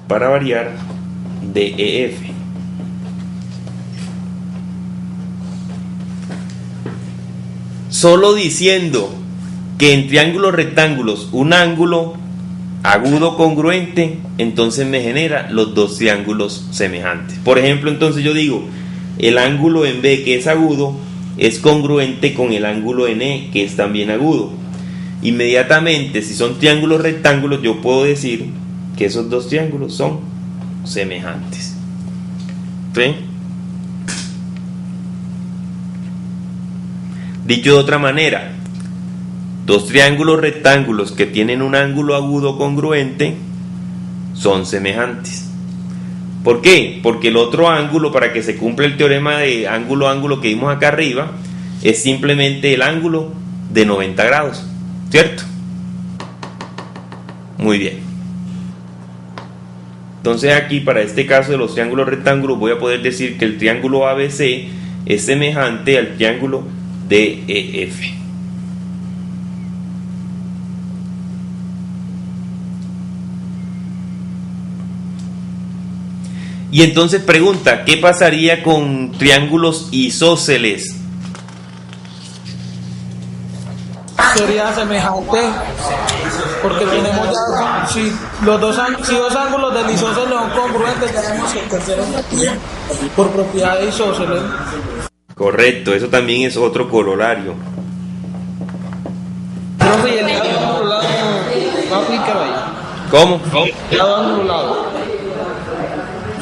Para variar, DEF. Solo diciendo que en triángulos rectángulos un ángulo agudo congruente, entonces me genera los dos triángulos semejantes. Por ejemplo, entonces yo digo, el ángulo en B, que es agudo, es congruente con el ángulo en E, que es también agudo. Inmediatamente, si son triángulos rectángulos, yo puedo decir que esos dos triángulos son semejantes. ¿Sí? Dicho de otra manera, dos triángulos rectángulos que tienen un ángulo agudo congruente son semejantes. ¿Por qué? Porque el otro ángulo, para que se cumpla el teorema de ángulo-ángulo que vimos acá arriba, es simplemente el ángulo de 90 grados, ¿cierto? Muy bien. Entonces aquí, para este caso de los triángulos rectángulos, voy a poder decir que el triángulo ABC es semejante al triángulo DEF. Y entonces pregunta, ¿qué pasaría con triángulos isósceles? Sería semejante, porque tenemos ya, si dos ángulos del isósceles son congruentes, tenemos que el tercero por propiedad de isósceles. Correcto, eso también es otro corolario. Profe, y el lado anulado no aplica ahí. ¿Cómo? Lado anulado.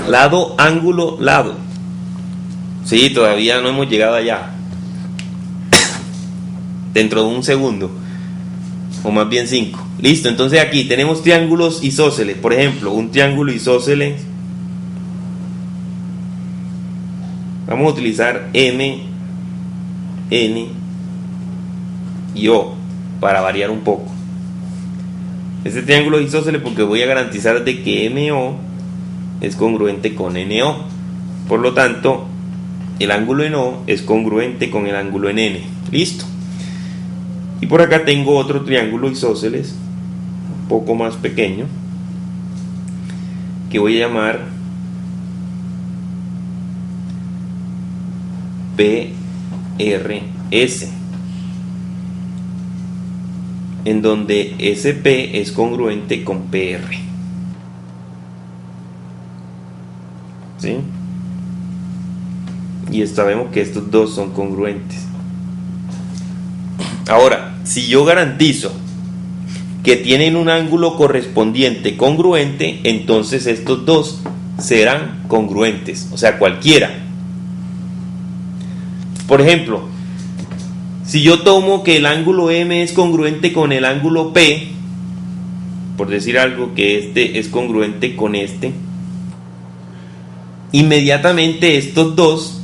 Lado, ángulo, lado. Sí, todavía no hemos llegado allá. Dentro de un segundo, o más bien 5. Listo, entonces aquí tenemos triángulos isósceles. Por ejemplo, un triángulo isósceles, vamos a utilizar M, N y O para variar un poco. Este triángulo es isósceles porque voy a garantizar de que MO es congruente con NO. Por lo tanto, el ángulo en O es congruente con el ángulo en N. Listo. Y por acá tengo otro triángulo isósceles, un poco más pequeño, que voy a llamar PRS, en donde SP es congruente con PR. ¿Sí? Y sabemos que estos dos son congruentes. Ahora, si yo garantizo que tienen un ángulo correspondiente congruente, entonces estos dos serán congruentes, o sea, cualquiera. Por ejemplo, si yo tomo que el ángulo M es congruente con el ángulo P, por decir algo, que este es congruente con este, inmediatamente estos dos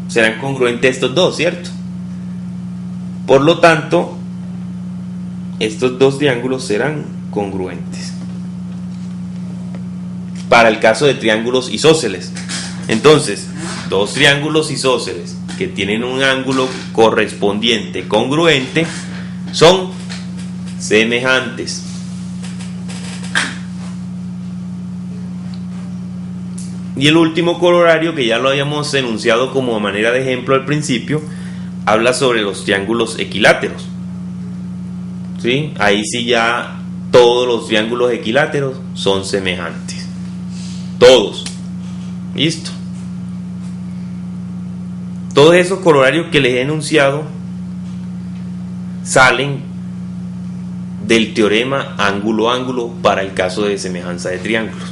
serán congruentes estos dos, ¿cierto? Por lo tanto, estos dos triángulos serán congruentes. Para el caso de triángulos isósceles. Entonces, dos triángulos isósceles que tienen un ángulo correspondiente congruente son semejantes. Y el último corolario, que ya lo habíamos enunciado como manera de ejemplo al principio, habla sobre los triángulos equiláteros. ¿Sí? Ahí sí ya todos los triángulos equiláteros son semejantes. Todos. Listo. Todos esos corolarios que les he enunciado salen del teorema ángulo-ángulo para el caso de semejanza de triángulos.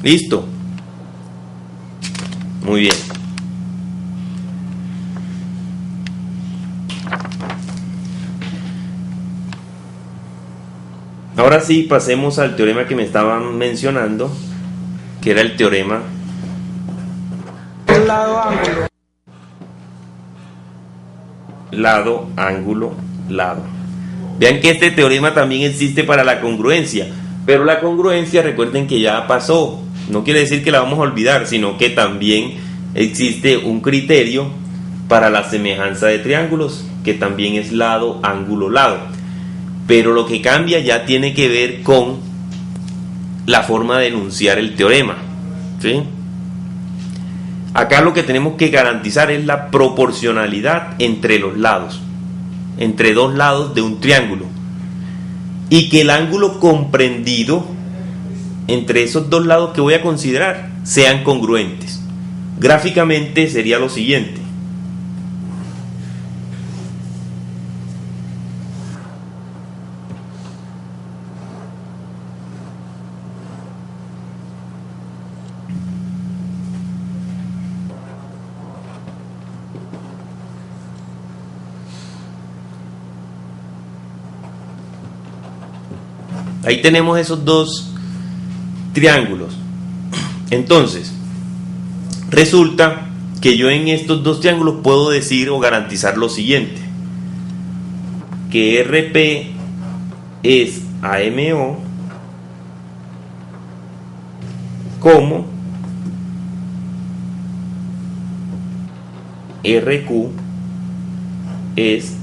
Listo. Muy bien. Ahora sí, pasemos al teorema que me estaban mencionando, que era el teorema lado, ángulo, lado. Vean que este teorema también existe para la congruencia, pero la congruencia, recuerden que ya pasó. No quiere decir que la vamos a olvidar, sino que también existe un criterio para la semejanza de triángulos, que también es lado, ángulo, lado. Pero lo que cambia ya tiene que ver con la forma de enunciar el teorema, ¿sí? Acá lo que tenemos que garantizar es la proporcionalidad entre los lados, entre dos lados de un triángulo, y que el ángulo comprendido entre esos dos lados que voy a considerar sean congruentes. Gráficamente sería lo siguiente. Ahí tenemos esos dos triángulos. Entonces, resulta que yo en estos dos triángulos puedo decir o garantizar lo siguiente: que RP es AMO como RQ es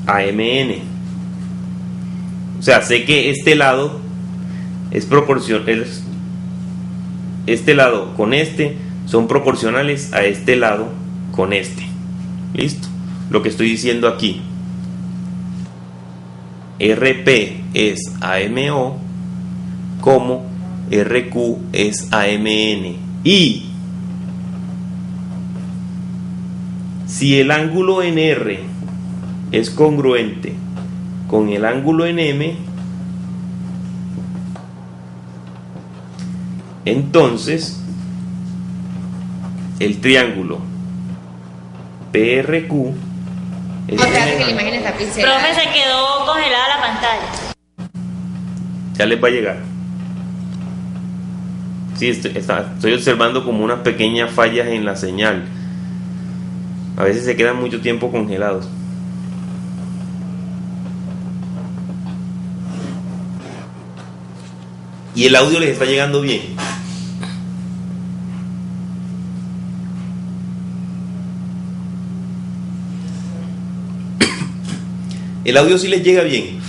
AMN. O sea, sé que este lado es proporcional, este lado con este son proporcionales a este lado con este. ¿Listo? Lo que estoy diciendo aquí. RP es AMO como RQ es AMN. Y si el ángulo en R es congruente con el ángulo en M, entonces el triángulo PRQ es que la imagen está pincelada. Profe, se quedó congelada la pantalla. Ya les va a llegar. Sí, estoy observando como unas pequeñas fallas en la señal. A veces se quedan mucho tiempo congelados. Y el audio les está llegando bien. El audio sí les llega bien.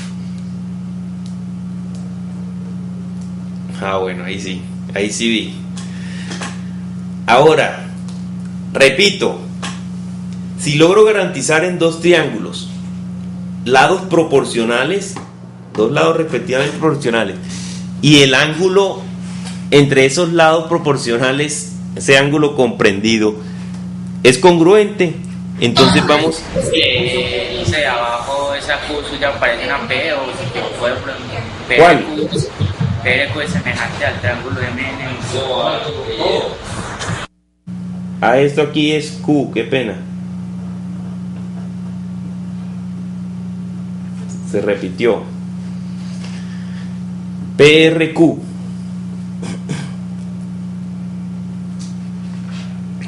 Ah, bueno, ahí sí vi. Ahora, repito, si logro garantizar en dos triángulos lados proporcionales dos lados respectivamente proporcionales, y el ángulo entre esos lados proporcionales, ese ángulo comprendido, es congruente, entonces vamos... No sé, abajo esa Q suya parece una P, o si te puedo preguntar. ¿Cuál? PRQ es semejante al triángulo MN. Esto aquí es Q, qué pena. Se repitió. PRQ.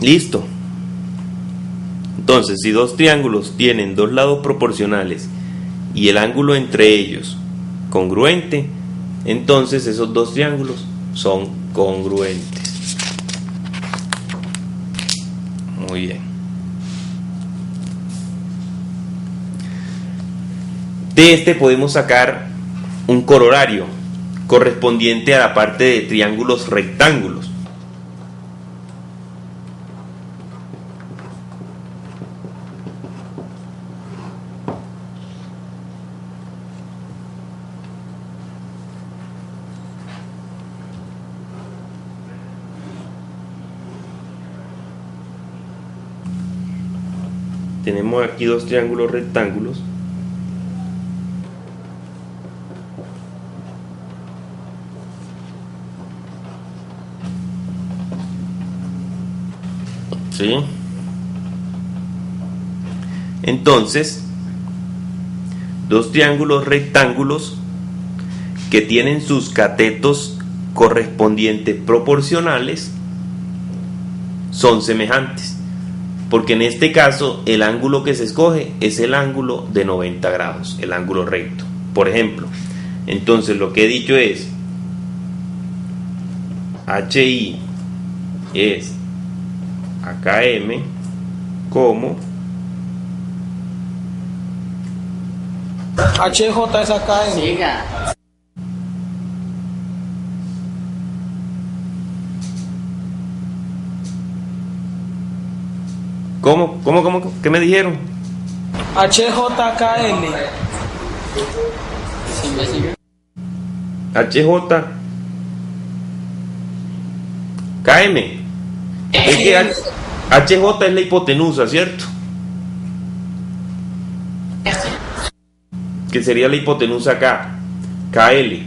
Listo. Entonces, si dos triángulos tienen dos lados proporcionales y el ángulo entre ellos congruente, entonces esos dos triángulos son congruentes. Muy bien. De este podemos sacar un corolario correspondiente a la parte de triángulos rectángulos. Tenemos aquí dos triángulos rectángulos. ¿Sí? Entonces, dos triángulos rectángulos que tienen sus catetos correspondientes proporcionales son semejantes, porque en este caso el ángulo que se escoge es el ángulo de 90 grados, el ángulo recto, por ejemplo. Entonces lo que he dicho es HI es AKM como HJ es AKM. Siga. ¿Cómo? ¿Qué me dijeron? HJKM. HJ KM. Es que HJ es la hipotenusa, ¿cierto? Que sería la hipotenusa acá, KL.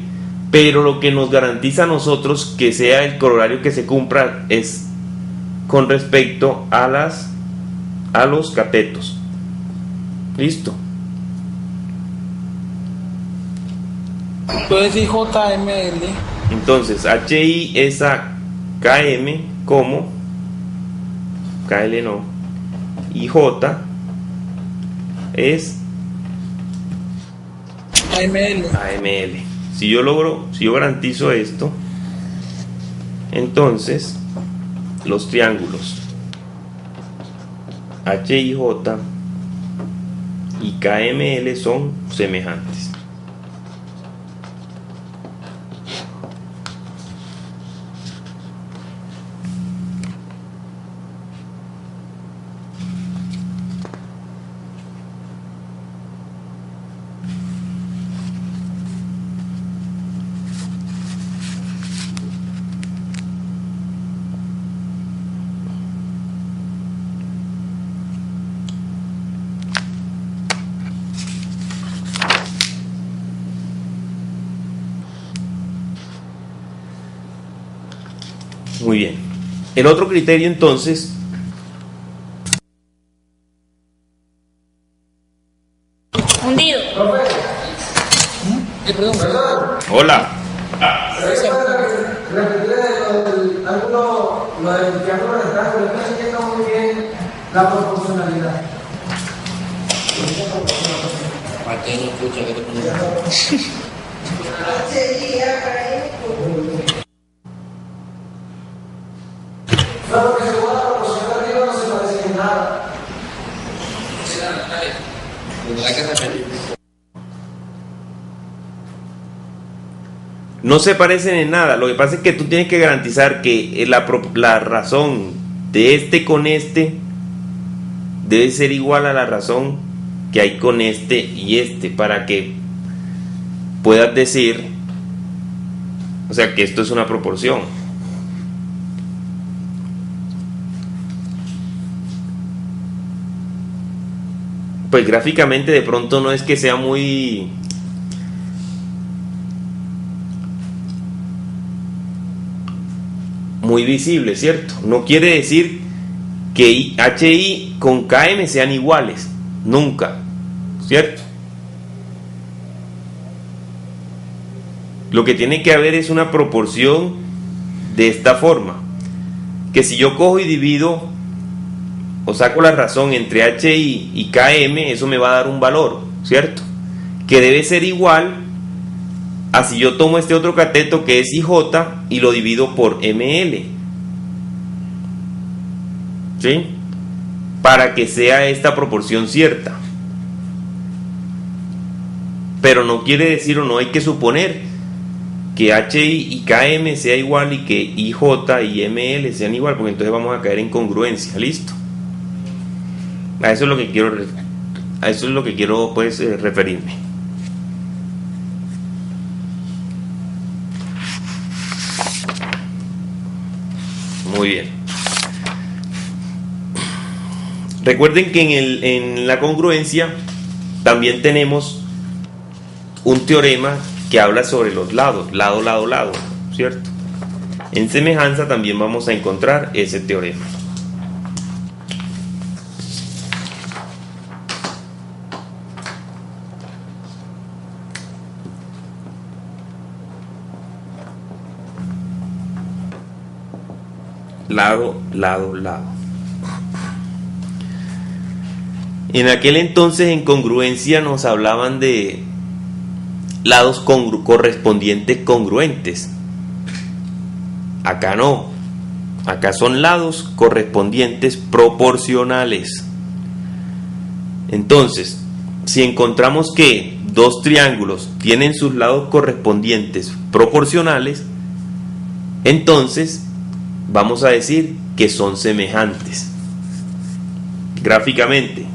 Pero lo que nos garantiza a nosotros que sea el corolario que se cumpla es con respecto a los catetos. Listo. Entonces JML. Entonces HI es a KM como KL no, y J es AML. Si yo garantizo esto, entonces los triángulos HIJ y KML son semejantes. Muy bien. El otro criterio entonces Hundido. hola. El ángulo, lo del triángulo rectángulo, no se entiende muy bien la proporcionalidad. No, porque según la proporción de arriba no se parece en nada. No se parecen en nada. Lo que pasa es que tú tienes que garantizar que la razón de este con este debe ser igual a la razón que hay con este y este, para que puedas decir, o sea, que esto es una proporción. Pues gráficamente de pronto no es que sea muy visible, ¿cierto? No quiere decir que HI con KM sean iguales, nunca, ¿cierto? Lo que tiene que haber es una proporción de esta forma, que si yo cojo y divido o saco la razón entre HI y KM, eso me va a dar un valor, ¿cierto? Que debe ser igual a si yo tomo este otro cateto que es IJ y lo divido por ML, ¿sí? Para que sea esta proporción cierta. Pero no quiere decir, o no hay que suponer que HI y KM sea igual y que IJ y ML sean igual, porque entonces vamos a caer en congruencia. ¿Listo? A eso es lo que quiero, pues, referirme. Muy bien. Recuerden que en la congruencia también tenemos un teorema que habla sobre los lados, lado, lado, lado, ¿cierto? En semejanza también vamos a encontrar ese teorema. Lado, lado, lado. En aquel entonces en congruencia nos hablaban de lados correspondientes congruentes. Acá no. Acá son lados correspondientes proporcionales. Entonces, si encontramos que dos triángulos tienen sus lados correspondientes proporcionales, entonces vamos a decir que son semejantes gráficamente.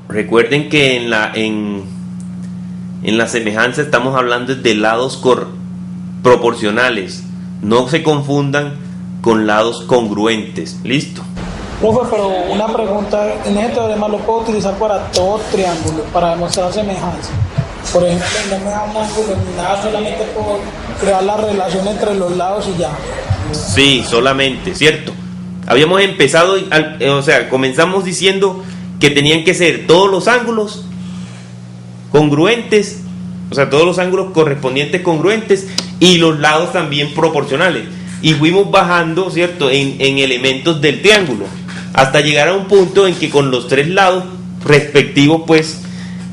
Recuerden que en la semejanza estamos hablando de lados proporcionales. No se confundan con lados congruentes. ¿Listo? Profe, pero una pregunta, en este teorema lo puedo utilizar para todo triángulo, para demostrar semejanza. Por ejemplo, no me da un ángulo ni nada, solamente puedo crear la relación entre los lados y ya. Sí, solamente, ¿cierto? Habíamos empezado, comenzamos diciendo que tenían que ser todos los ángulos congruentes, o sea, todos los ángulos correspondientes congruentes y los lados también proporcionales. Y fuimos bajando, ¿cierto?, en elementos del triángulo, hasta llegar a un punto en que con los tres lados respectivos, pues,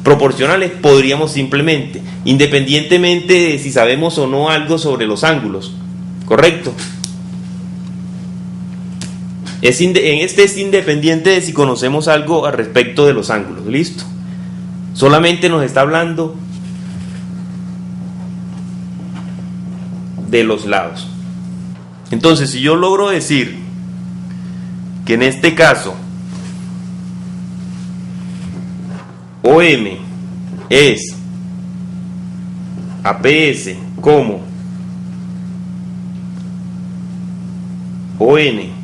proporcionales, podríamos simplemente, independientemente de si sabemos o no algo sobre los ángulos, ¿correcto? En este es independiente de si conocemos algo al respecto de los ángulos. ¿Listo? Solamente nos está hablando de los lados. Entonces, si yo logro decir que en este caso OM es APS como ON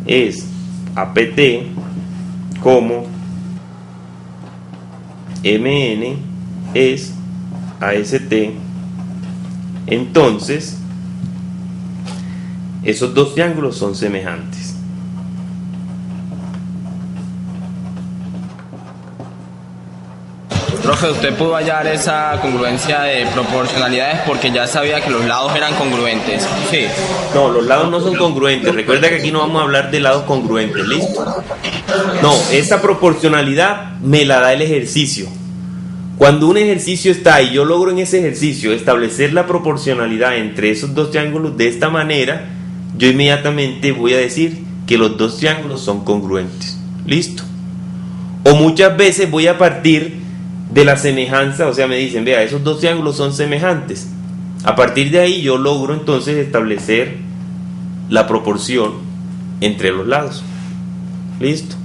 es APT como MN es AST, entonces esos dos triángulos son semejantes. Profe, usted pudo hallar esa congruencia de proporcionalidades porque ya sabía que los lados eran congruentes. Sí. No, los lados no son congruentes. Recuerda que aquí no vamos a hablar de lados congruentes, ¿listo? No, esa proporcionalidad me la da el ejercicio. Cuando un ejercicio está y yo logro en ese ejercicio establecer la proporcionalidad entre esos dos triángulos de esta manera, yo inmediatamente voy a decir que los dos triángulos son congruentes. ¿Listo? O muchas veces voy a partir de la semejanza, o sea, me dicen, vea, esos dos triángulos son semejantes. A partir de ahí yo logro entonces establecer la proporción entre los lados. Listo.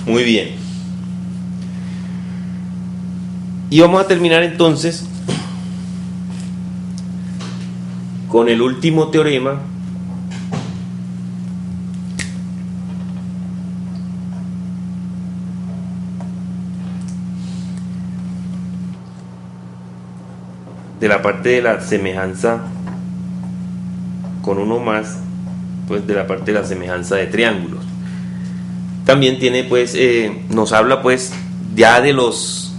Muy bien. Y vamos a terminar entonces con el último teorema de la parte de la semejanza con uno más, pues de la parte de la semejanza de triángulos. También tiene pues nos habla pues ya de los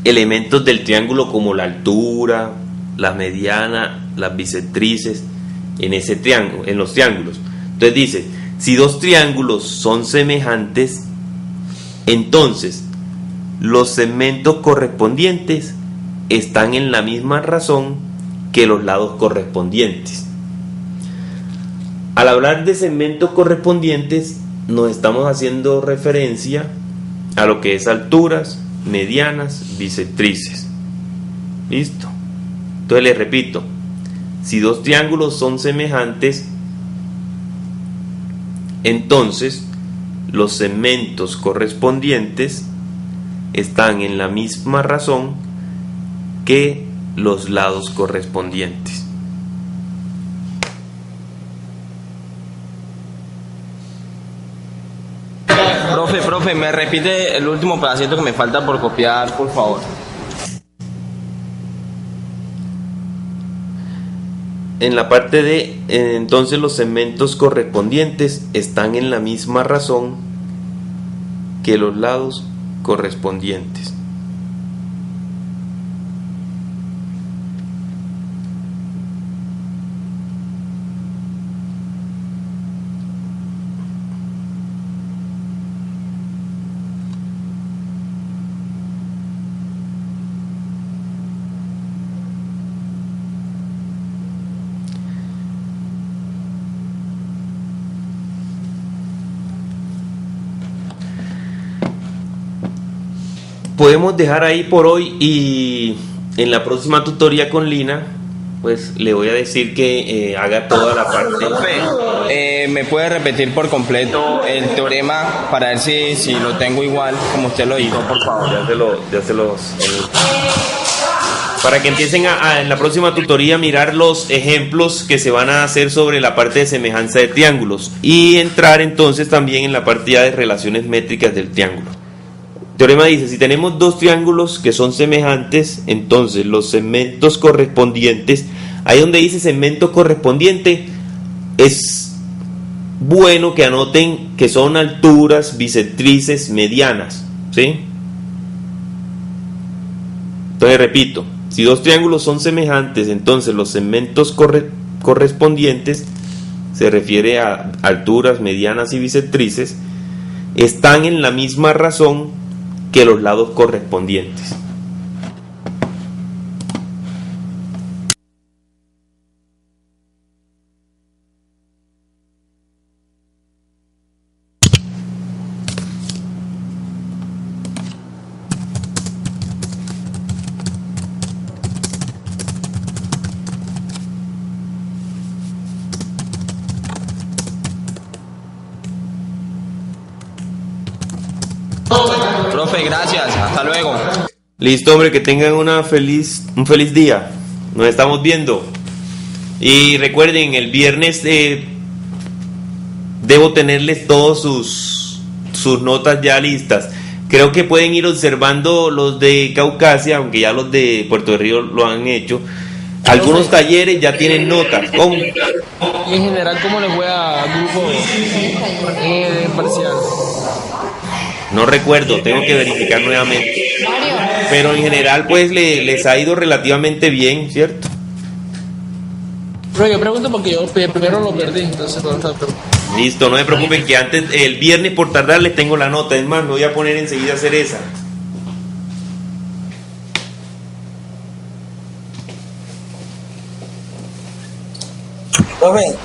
elementos del triángulo como la altura, la mediana, las bisectrices en ese triángulo, en los triángulos. Entonces dice, si dos triángulos son semejantes, entonces los segmentos correspondientes están en la misma razón que los lados correspondientes. Al hablar de segmentos correspondientes, nos estamos haciendo referencia a lo que es alturas, medianas, bisectrices. ¿Listo? Entonces les repito, si dos triángulos son semejantes, entonces los segmentos correspondientes están en la misma razón que los lados correspondientes. Profe, me repite el último pedacito que me falta por copiar, por favor. En la parte de, entonces los segmentos correspondientes están en la misma razón que los lados correspondientes. Podemos dejar ahí por hoy y en la próxima tutoría con Lina pues le voy a decir que haga toda la parte. ¿Me puede repetir por completo el teorema para ver si lo tengo igual como usted lo dijo, por favor? Ya se los para que empiecen en la próxima tutoría a mirar los ejemplos que se van a hacer sobre la parte de semejanza de triángulos y entrar entonces también en la parte ya de relaciones métricas del triángulo. El teorema dice, si tenemos dos triángulos que son semejantes, entonces los segmentos correspondientes, ahí donde dice segmento correspondiente, es bueno que anoten que son alturas, bisectrices, medianas, ¿sí? Entonces repito, si dos triángulos son semejantes, entonces los segmentos correspondientes, se refiere a alturas, medianas y bisectrices, están en la misma razón que los lados correspondientes. Profe, gracias, hasta luego. Listo, hombre, que tengan un feliz día. Nos estamos viendo. Y recuerden, el viernes debo tenerles todos sus notas ya listas. Creo que pueden ir observando los de Caucasia, aunque ya los de Puerto de Río lo han hecho. Algunos talleres ya tienen notas. ¿Cómo? Y en general, ¿cómo les fue a grupo parcial? No recuerdo, tengo que verificar nuevamente. Pero en general, pues les ha ido relativamente bien, ¿cierto? Pero yo pregunto porque yo primero lo perdí, entonces por eso. Listo, no se preocupen que antes, el viernes por tardar les tengo la nota. Es más, me voy a poner enseguida a hacer esa. Profe,